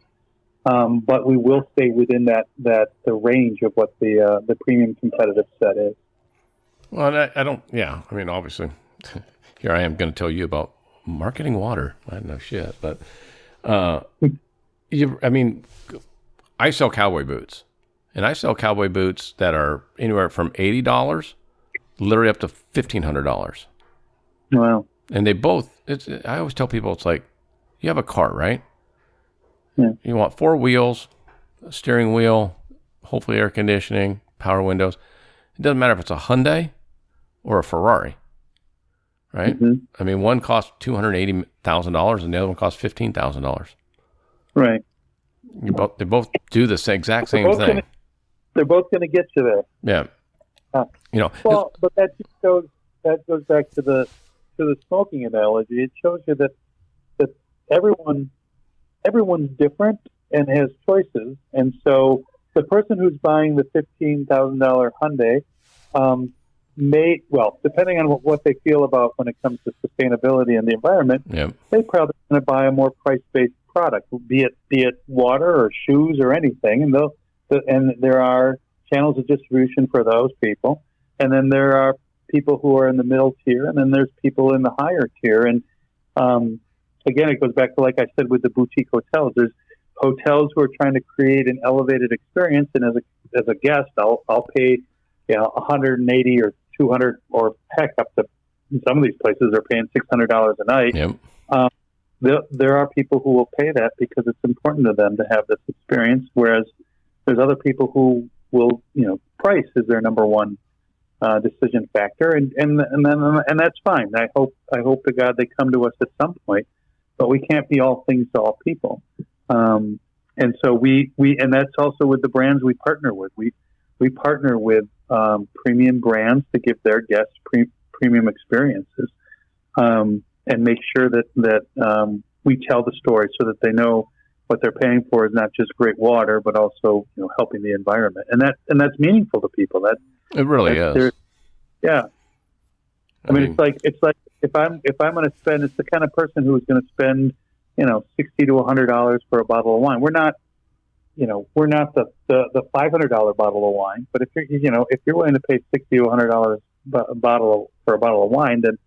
But we will stay within the range of what the premium competitive set is. Well, I don't. Yeah, I mean, obviously, here I am going to tell you about marketing water. I don't know shit, but I mean, I sell cowboy boots, and I sell cowboy boots that are anywhere from $80, literally up to $1,500. Wow! And they both. I always tell people, it's like you have a car, right? Yeah. You want 4 wheels, a steering wheel, hopefully air conditioning, power windows. It doesn't matter if it's a Hyundai or a Ferrari, right? Mm-hmm. I mean, one costs $280,000 and the other one costs $15,000. Right. They both do the exact same thing. They're both going to get you there. Yeah. Well, but that goes back to the smoking analogy. It shows you that everyone's different and has choices, and so the person who's buying the $15,000 Hyundai depending on what they feel about when it comes to sustainability and the environment, they probably going to buy a more price-based product, be it water or shoes or anything, and there are channels of distribution for those people, and then there are people who are in the middle tier, and then there's people in the higher tier, and again, it goes back to, like I said, with the boutique hotels. There's hotels who are trying to create an elevated experience, and as a guest, I'll pay $180 or $200 or heck up to some of these places are paying $600 a night. Yep. There are people who will pay that because it's important to them to have this experience, whereas there's other people who will, price is their number one decision factor, and that's fine. I hope to God they come to us at some point, but we can't be all things to all people. And so we and that's also with the brands we partner with. We partner with premium brands to give their guests premium experiences, and make sure that we tell the story so that they know what they're paying for is not just great water, but also helping the environment, and that's meaningful to people. It really is. Yeah. I mean, it's like if I'm going to spend, it's the kind of person who's going to spend, $60 to $100 for a bottle of wine. We're not the $500 bottle of wine, but if you're willing to pay $60 to $100 for a bottle of wine, then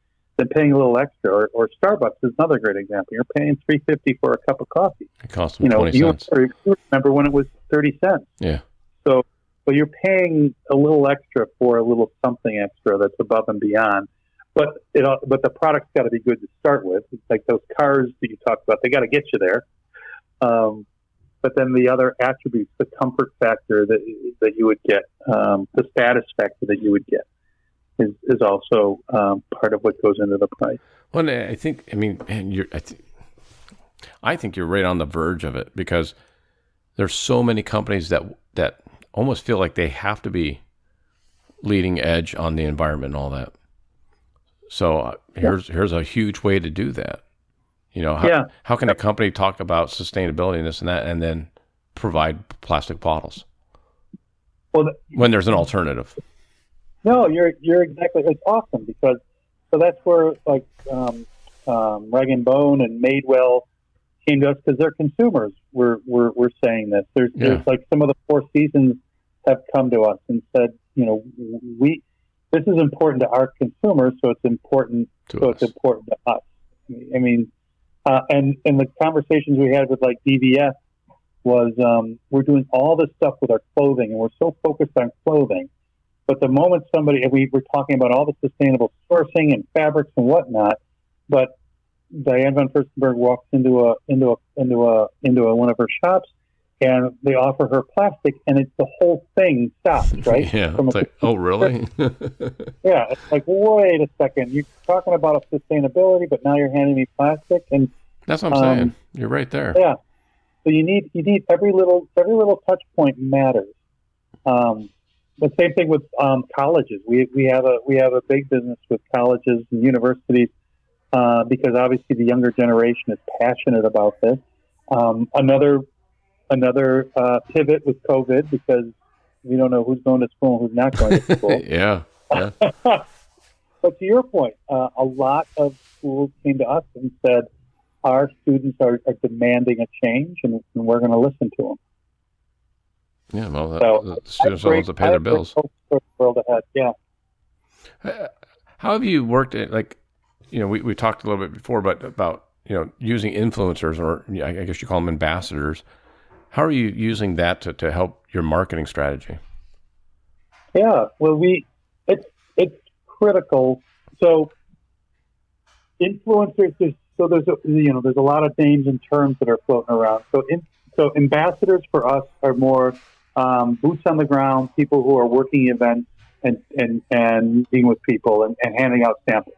paying a little extra, or Starbucks is another great example. You're paying $3.50 for a cup of coffee. It costs them 20 cents. You remember when it was 30 cents. Yeah. So you're paying a little extra for a little something extra that's above and beyond. But the product's got to be good to start with. It's like those cars that you talked about; they got to get you there. But then the other attributes, the comfort factor that you would get, the status factor that you would get, is also part of what goes into the price. Well, I think you're right on the verge of it, because there's so many companies that almost feel like they have to be leading edge on the environment and all that. So here's a huge way to do that. How can a company talk about sustainability and this and that, and then provide plastic bottles when there's an alternative? No, you're exactly. It's awesome because that's where like Rag and Bone and Madewell came to us, because they're consumers. We're saying this. There's like some of the Four Seasons have come to us and said, this is important to our consumers, so it's important to us. I mean, and the conversations we had with like DVS was we're doing all this stuff with our clothing, and we're so focused on clothing. But the moment we were talking about all the sustainable sourcing and fabrics and whatnot, but Diane von Furstenberg walks into one of her shops, and they offer her plastic, and it's the whole thing stops, right? Yeah. It's like, oh, really? Yeah. It's like, wait a second. You're talking about sustainability, but now you're handing me plastic, and that's what I'm saying. You're right there. Yeah. So you need every little touch point matters. The same thing with colleges. We have a big business with colleges and universities because obviously the younger generation is passionate about this. Another pivot with COVID because we don't know who's going to school and who's not going to school. Yeah. But to your point, a lot of schools came to us and said, our students are demanding a change, and we're going to listen to them. Yeah, well, the students are the ones that pay their bills. World ahead, yeah. How have you worked at, like, we talked a little bit before, but about, using influencers, or I guess you call them ambassadors. How are you using that to help your marketing strategy? Yeah, well, it's critical. So influencers, there's a lot of names and terms that are floating around. So ambassadors for us are more boots on the ground, people who are working events and meeting with people and handing out samples.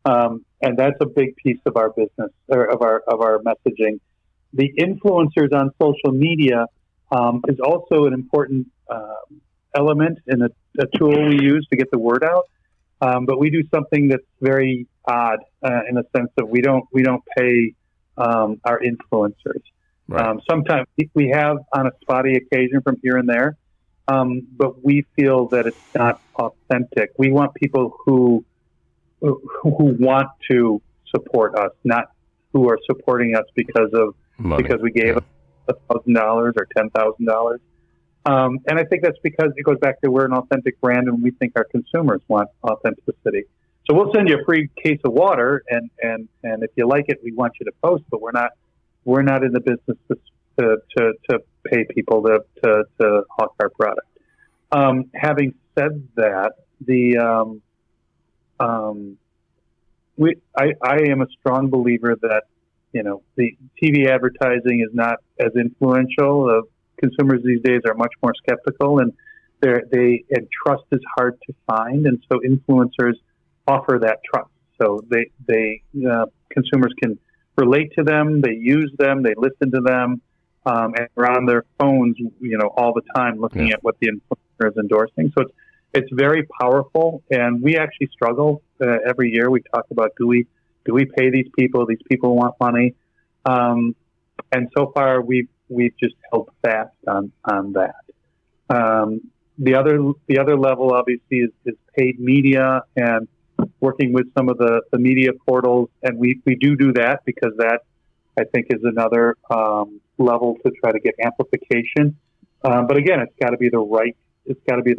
And that's a big piece of our business, or of our messaging. The influencers on social media is also an important element and a tool we use to get the word out. But we do something that's very odd in the sense that we don't pay our influencers. Right. Sometimes we have on a spotty occasion from here and there, but we feel that it's not authentic. We want people who want to support us, not who are supporting us because we gave them $1,000 or $10,000. And I think that's because it goes back to we're an authentic brand, and we think our consumers want authenticity. So we'll send you a free case of water, and if you like it, we want you to post. But we're not in the business to pay people to hawk our product. Having said that, I am a strong believer that the TV advertising is not as influential. Consumers these days are much more skeptical, and trust is hard to find, and so influencers offer that trust. So they consumers can relate to them, they use them, they listen to them, and they're on their phones, all the time looking at what the influencer is endorsing. So it's very powerful, and we actually struggle every year. We talk about do we pay these people? These people want money, and so far we've just held fast on that. The other level obviously is paid media and working with some of the media portals, and we do that because that I think is another level to try to get amplification. But again, it's got to be the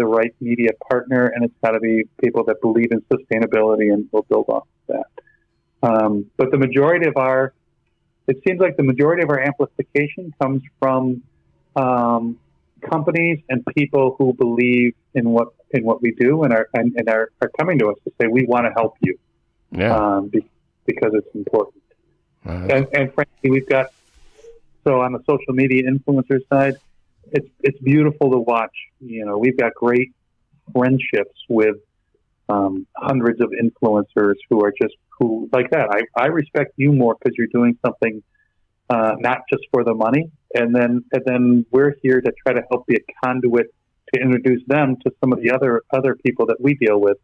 right media partner, and it's got to be people that believe in sustainability and will build off of that. But it seems like the majority of our amplification comes from companies and people who believe in what we do and are coming to us to say we want to help you, because it's important. And frankly, we've got on the social media influencer side, it's beautiful to watch. We've got great friendships with hundreds of influencers who like that. I respect you more because you're doing something not just for the money, and then we're here to try to help be a conduit to introduce them to some of the other people that we deal with.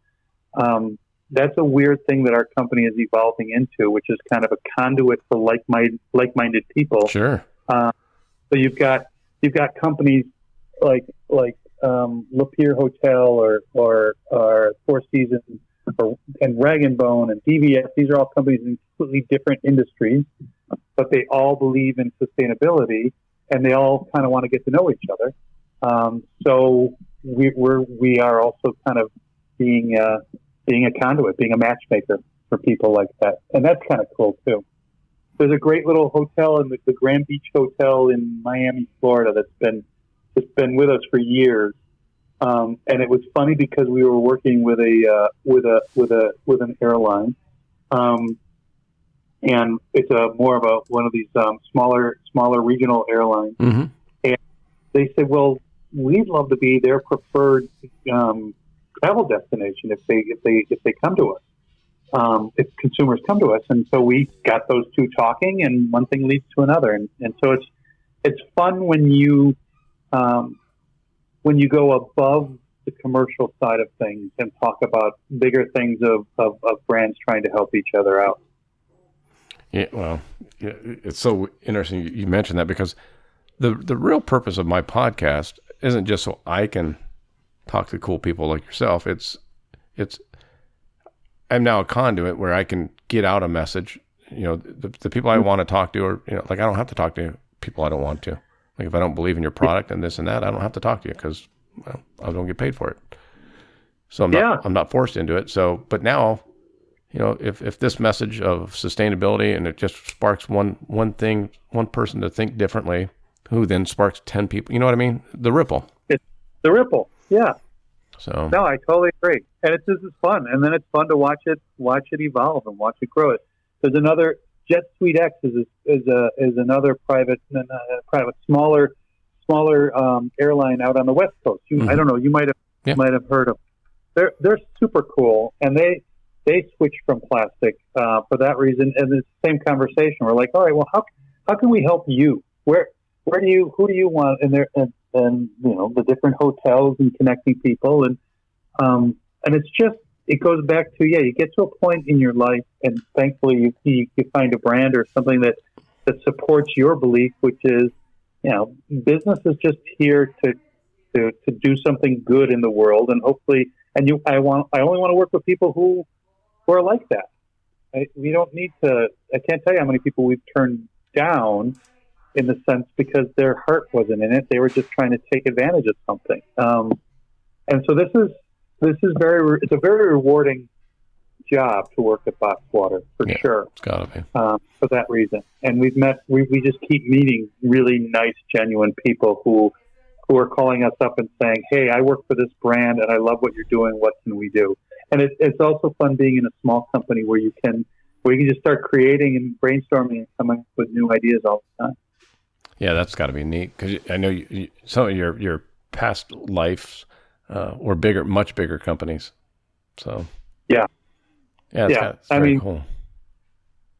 That's a weird thing that our company is evolving into, which is kind of a conduit for like-minded people. Sure. So you've got companies like Le Pier Hotel or Four Seasons and Rag and Bone and DVS. These are all companies in completely different industries, but they all believe in sustainability, and they all kind of want to get to know each other. So we are also kind of being a conduit, being a matchmaker for people like that, and that's kind of cool too. There's a great little hotel in the Grand Beach Hotel in Miami, Florida, that's been with us for years. And it was funny because we were working with an airline, and it's more of one of these smaller regional airlines. Mm-hmm. And they said, "Well, we'd love to be their preferred travel destination if they come to us, if consumers come to us." And so we got those two talking, and one thing leads to another, and so it's fun when you go above the commercial side of things and talk about bigger things of brands trying to help each other out. Yeah, well, yeah, it's so interesting you mentioned that, because the real purpose of my podcast isn't just so I can talk to cool people like yourself. It's I'm now a conduit where I can get out a message. The people I want to talk to are, like, I don't have to talk to people I don't want to. Like, if I don't believe in your product and this and that, I don't have to talk to you because, well, I don't get paid for it. So I'm not forced into it. So, but now, if this message of sustainability, and it just sparks one person to think differently, who then sparks 10 people, you know what I mean? The ripple. It's the ripple. Yeah. So no, I totally agree. And this is fun. And then it's fun to watch it evolve and watch it grow. There's another Jet Suite X is another private smaller airline out on the West Coast. I don't know. You might have heard of. They're super cool, and they switched from plastic for that reason. And it's the same conversation. We're like, all right, well, how can we help you? Who do you want? And the different hotels and connecting people, and it's just, it goes back to, you get to a point in your life, and thankfully you find a brand or something that supports your belief, which is, business is just here to do something good in the world, and hopefully, I only want to work with people who are like that. We don't need to. I can't tell you how many people we've turned down, in the sense because their heart wasn't in it. They were just trying to take advantage of something. And so this is it's a very rewarding job to work at Box Water, for sure. It's gotta be. For that reason. And we just keep meeting really nice, genuine people who are calling us up and saying, hey, I work for this brand and I love what you're doing. What can we do? And it's also fun being in a small company where you can just start creating and brainstorming and coming up with new ideas all the time. Yeah, that's got to be neat, because I know some of your past lives were bigger, much bigger companies. So it's very cool.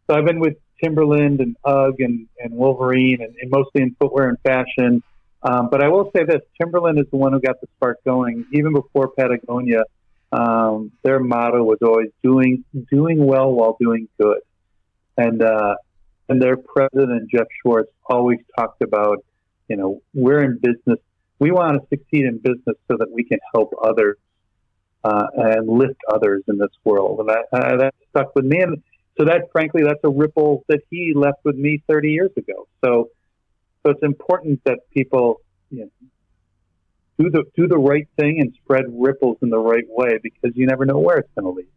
So I've been with Timberland and UGG and Wolverine and mostly in footwear and fashion. But I will say this: Timberland is the one who got the spark going. Even before Patagonia, their motto was always doing well while doing good, and their president, Jeff Schwartz, always talked about, we're in business. We want to succeed in business so that we can help others and lift others in this world. And that stuck with me. And so that's a ripple that he left with me 30 years ago. So it's important that people do the right thing and spread ripples in the right way, because you never know where it's going to lead.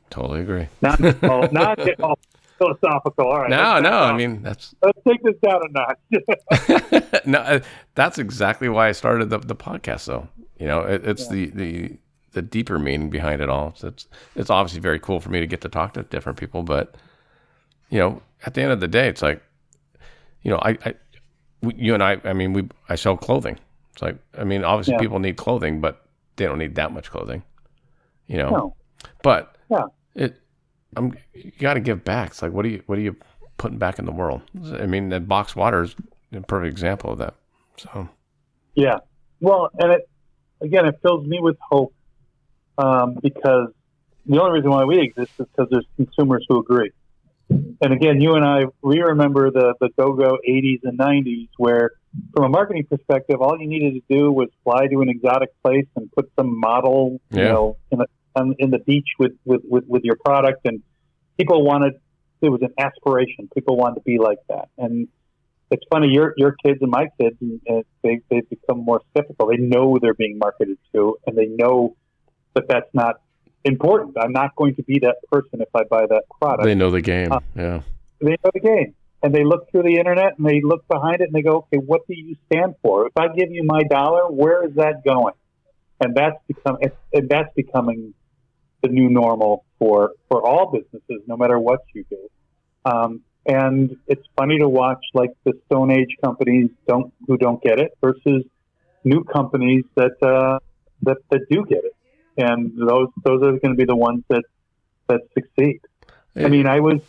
Totally agree. Not get all philosophical. All right. No. I mean, let's take this down a notch. No, that's exactly why I started the podcast. Though, it's the deeper meaning behind it all. So it's obviously very cool for me to get to talk to different people, but at the end of the day, it's like, you and I sell clothing. It's like, obviously people need clothing, but they don't need that much clothing. No. But you got to give back. It's like, what are you putting back in the world? The Box Water is a perfect example of that. So, yeah. Well, and it fills me with hope, because the only reason why we exist is because there's consumers who agree. And again, you and I, we remember the go-go 80s and 90s, where from a marketing perspective, all you needed to do was fly to an exotic place and put some model, in the beach with your product, and people wanted, it was an aspiration. People wanted to be like that. And it's funny, your kids and my kids, they've become more skeptical. They know they're being marketed to, and they know that that's not important. I'm not going to be that person if I buy that product. They know the game. They know the game. And they look through the internet and they look behind it and they go, okay, what do you stand for? If I give you my dollar, where is that going? And that's becoming the new normal for all businesses, no matter what you do. And it's funny to watch, like, the Stone Age companies who don't get it versus new companies that do get it. And those are going to be the ones that succeed. Yeah. I was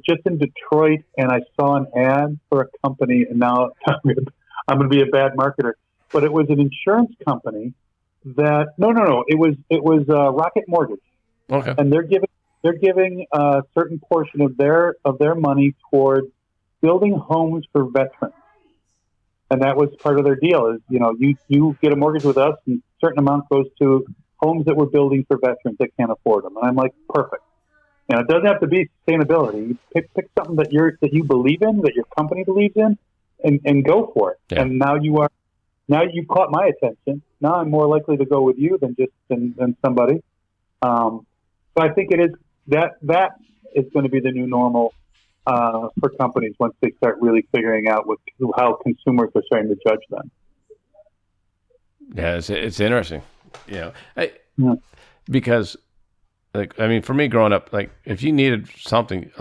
just in Detroit, and I saw an ad for a company, and now I'm going to be a bad marketer. But it was an insurance company that no. It was Rocket Mortgage, Okay. and they're giving a certain portion of their money toward building homes for veterans. And that was part of their deal is, you get a mortgage with us and a certain amount goes to homes that we're building for veterans that can't afford them. And I'm like, perfect. It doesn't have to be sustainability. You pick something that you believe in, that your company believes in, and go for it. Yeah. And now you've caught my attention. Now I'm more likely to go with you than somebody. So I think it is that is going to be the new normal for companies once they start really figuring out how consumers are starting to judge them. Yeah, it's interesting, because, for me growing up, if you needed something,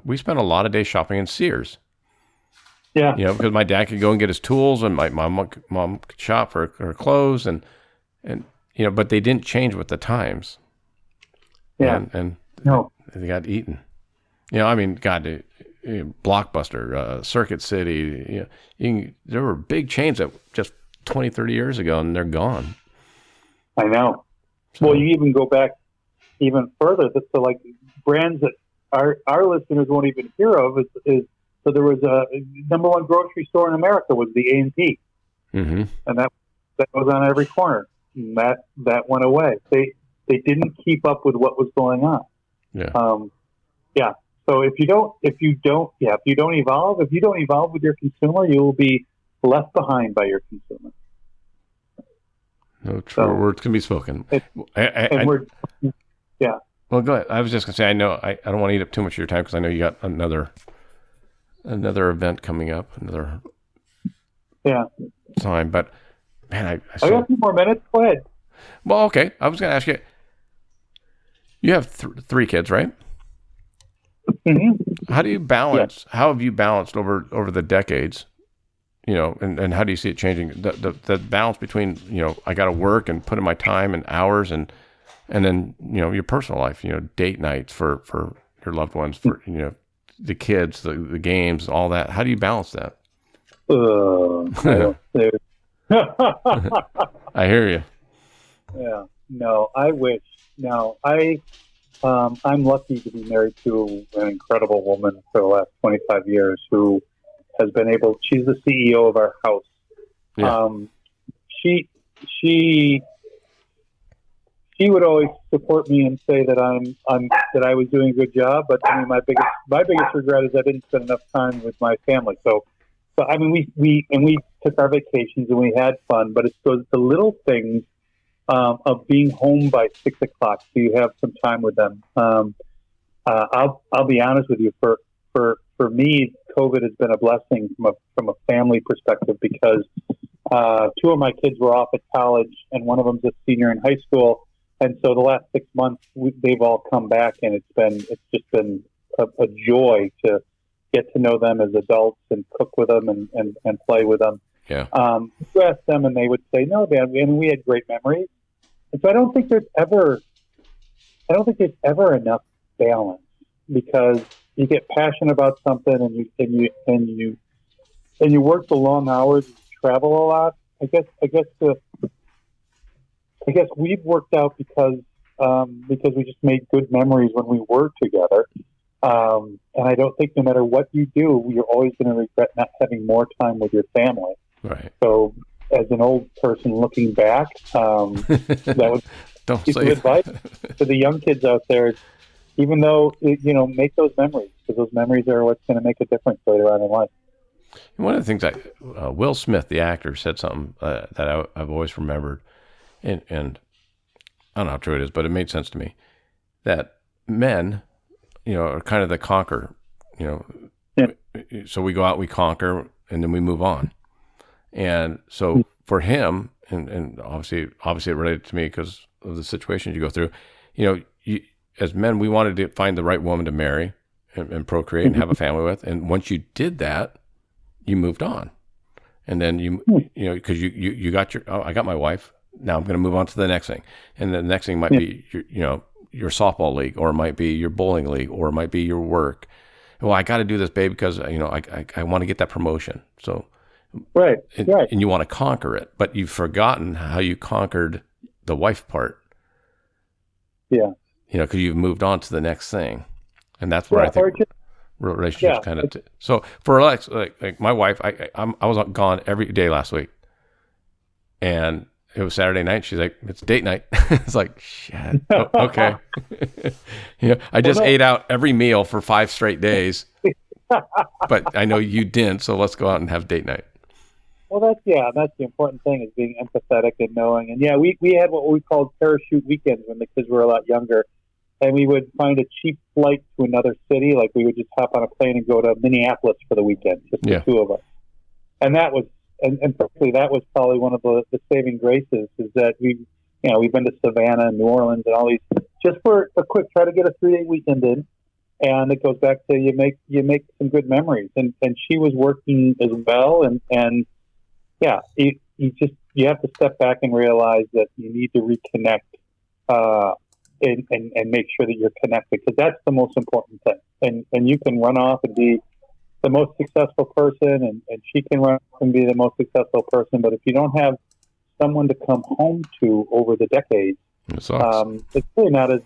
we spent a lot of days shopping in Sears. Yeah, because my dad could go and get his tools, and my mom could shop for her clothes, and but they didn't change with the times. Yeah, and no, they got eaten. God, Blockbuster, Circuit City. There were big chains that just 20, 30 years ago, and they're gone. I know. So, well, you even go back even further to like brands that our listeners won't even hear of. Is so there was a number one grocery store in America was the A&P, mm-hmm. and that was on every corner. And that went away. They didn't keep up with what was going on. Yeah. So if you don't evolve with your consumer, you will be left behind by your consumer. No true words can be spoken. Yeah. Well, go ahead. I was just gonna say, I know I don't want to eat up too much of your time because I know you got another event coming up, another time. But man, I got a few more minutes. Go ahead. Well, okay. I was gonna ask you. You have 3 kids, right? Mm-hmm. How do you balance? Yeah. How have you balanced over the decades? And how do you see it changing? The balance between I got to work and put in my time and hours, and then your personal life, date nights for your loved ones, for the kids, the games, all that. How do you balance that? I hear you. Yeah. No, I wish. No, I'm lucky to be married to an incredible woman for the last 25 years who has been able. She's the CEO of our house. Yeah. She would always support me and say that that I was doing a good job. But I mean, my biggest regret is I didn't spend enough time with my family. So I mean, we took our vacations and we had fun. But it's the little things of being home by 6 o'clock, so you have some time with them. I'll be honest with you. For me, COVID has been a blessing from a family perspective because 2 of my kids were off at college and one of them's a senior in high school. And so the last 6 months, they've all come back, and it's just been a joy to get to know them as adults and cook with them and play with them. Yeah. You ask them, and they would say, "No, Dad," and we had great memories. And so I don't think there's ever enough balance, because you get passionate about something and you work the long hours and travel a lot. I guess we've worked out because we just made good memories when we were together. And I don't think no matter what you do, you're always going to regret not having more time with your family. Right. So as an old person looking back, that would don't be say good advice to the young kids out there. Even though, make those memories, because those memories are what's going to make a difference later on in life. One of the things Will Smith, the actor, said something that I've always remembered, and I don't know how true it is, but it made sense to me, that men, are kind of the conqueror. So we go out, we conquer, and then we move on. And so for him, and obviously it related to me because of the situations you go through, as men, we wanted to find the right woman to marry and procreate and have a family with. And once you did that, you moved on. And then because you got I got my wife. Now I'm going to move on to the next thing. And the next thing might be your softball league, or it might be your bowling league, or it might be your work. Well, I got to do this, babe, because I want to get that promotion. So Right. Right. and you want to conquer it, but you've forgotten how you conquered the wife part. Yeah. Because you've moved on to the next thing, and that's where I think relationships kind of. So for like my wife, I was gone every day last week, and it was Saturday night. She's like, "It's date night." It's like, shit. Okay. I just ate out every meal for 5 straight days, but I know you didn't. So let's go out and have date night. Well, that's the important thing, is being empathetic and knowing. And we had what we called parachute weekends when the kids were a lot younger. And we would find a cheap flight to another city. Like we would just hop on a plane and go to Minneapolis for the weekend, just the two of us. And that was, and frankly, that was probably one of the saving graces, is that we've been to Savannah and New Orleans and all these, just for a quick, try to get a 3-day weekend in. And it goes back to you make some good memories. And she was working as well. And you have to step back and realize that you need to reconnect, and make sure that you're connected, because that's the most important thing. And you can run off and be the most successful person, and she can run off and be the most successful person. But if you don't have someone to come home to over the decades, it's really not as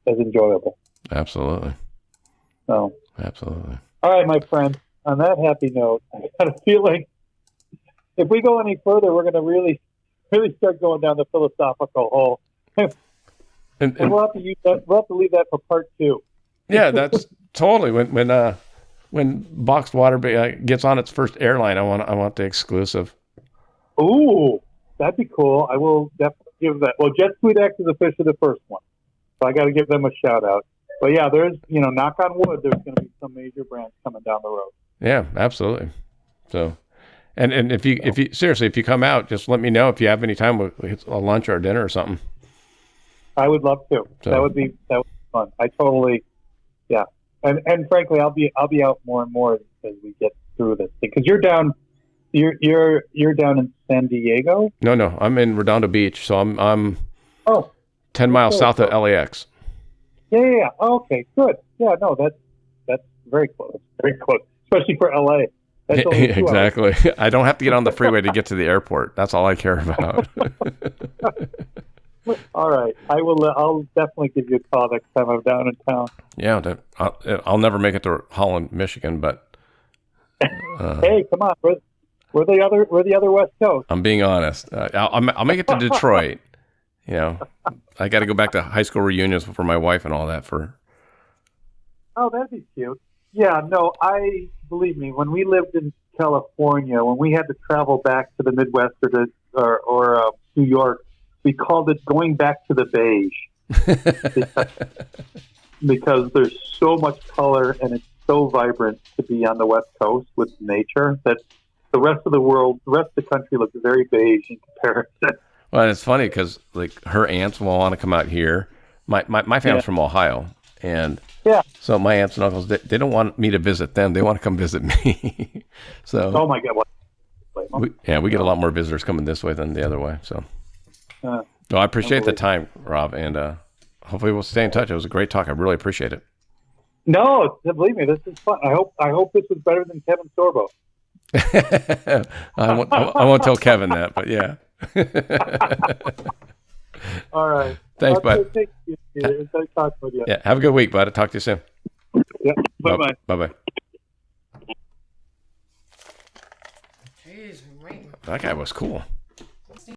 enjoyable. Absolutely. So, absolutely. All right, my friend. On that happy note, I kind of feel like if we go any further, we're going to really start going down the philosophical hole. And we'll have to use that. We'll have to leave that for part 2. Yeah, that's totally when boxed water gets on its first airline. I want the exclusive. Ooh, that'd be cool. I will definitely give that. Well, Jet Sweet X is officially the first one, so I got to give them a shout out. But yeah, there's knock on wood, there's going to be some major brands coming down the road. Yeah, absolutely. So, and if you seriously, if you come out, just let me know if you have any time with a lunch or a dinner or something. I would love to. So, that would be fun. I totally, yeah. And frankly, I'll be out more and more as we get through this, because you're down in San Diego. No, I'm in Redondo Beach, so I'm 10 miles south of LAX. Yeah. Oh, okay, good. Yeah, no, that's very close. Very close, especially for LA. That's only exactly. I don't have to get on the freeway to get to the airport. That's all I care about. All right, I'll definitely give you a call next time I'm down in town. Yeah, I'll never make it to Holland, Michigan, but hey, come on, we're the other West Coast. I'm being honest. I'll make it to Detroit. I got to go back to high school reunions for my wife and all that. Oh, that'd be cute. Yeah, no, believe me, when we lived in California, when we had to travel back to the Midwest or New York, we called it going back to the beige, because there's so much color and it's so vibrant to be on the West Coast with nature that the rest of the country looks very beige in comparison. Well, it's funny because like her aunts will want to come out here. My family's from Ohio, and so my aunts and uncles they don't want me to visit them; they want to come visit me. So, oh my God, we get a lot more visitors coming this way than the other way. So, I appreciate the time, Rob, and hopefully we'll stay in touch. It was a great talk. I really appreciate it. No, believe me, this is fun. I hope this was better than Kevin Sorbo. I won't tell Kevin that, but yeah. All right. Thanks, bud. Thank you. It's nice talking with you. Yeah. Have a good week, bud. I'll talk to you soon. Yeah. Bye-bye. Bye-bye. Jeez, I'm waiting. That guy was cool.